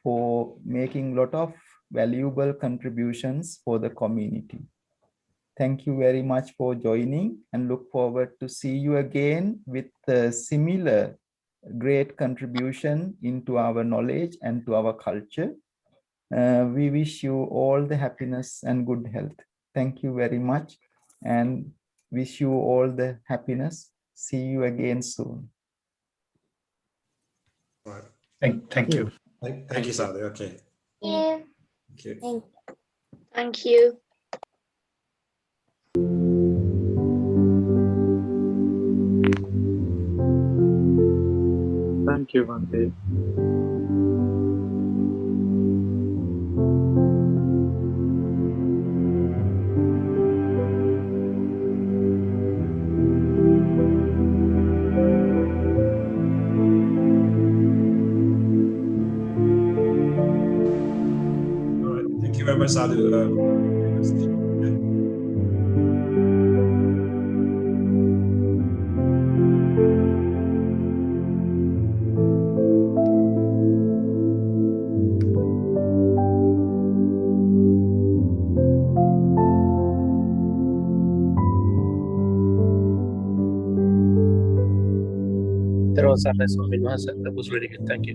for making a lot of valuable contributions for the community. Thank you very much for joining, and look forward to see you again with a similar great contribution into our knowledge and to our culture. We wish you all the happiness and good health. Thank you very much, and wish you all the happiness. See you again soon. Right. Thank you. Thank you, Sadhu. Okay. Yeah. Thank you. Thank you. Thank you, Bhante. you very much, Sadhu. That was really good. Thank you.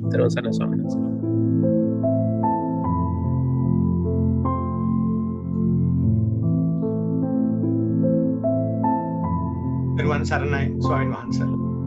Saranai Swamin Wahansa.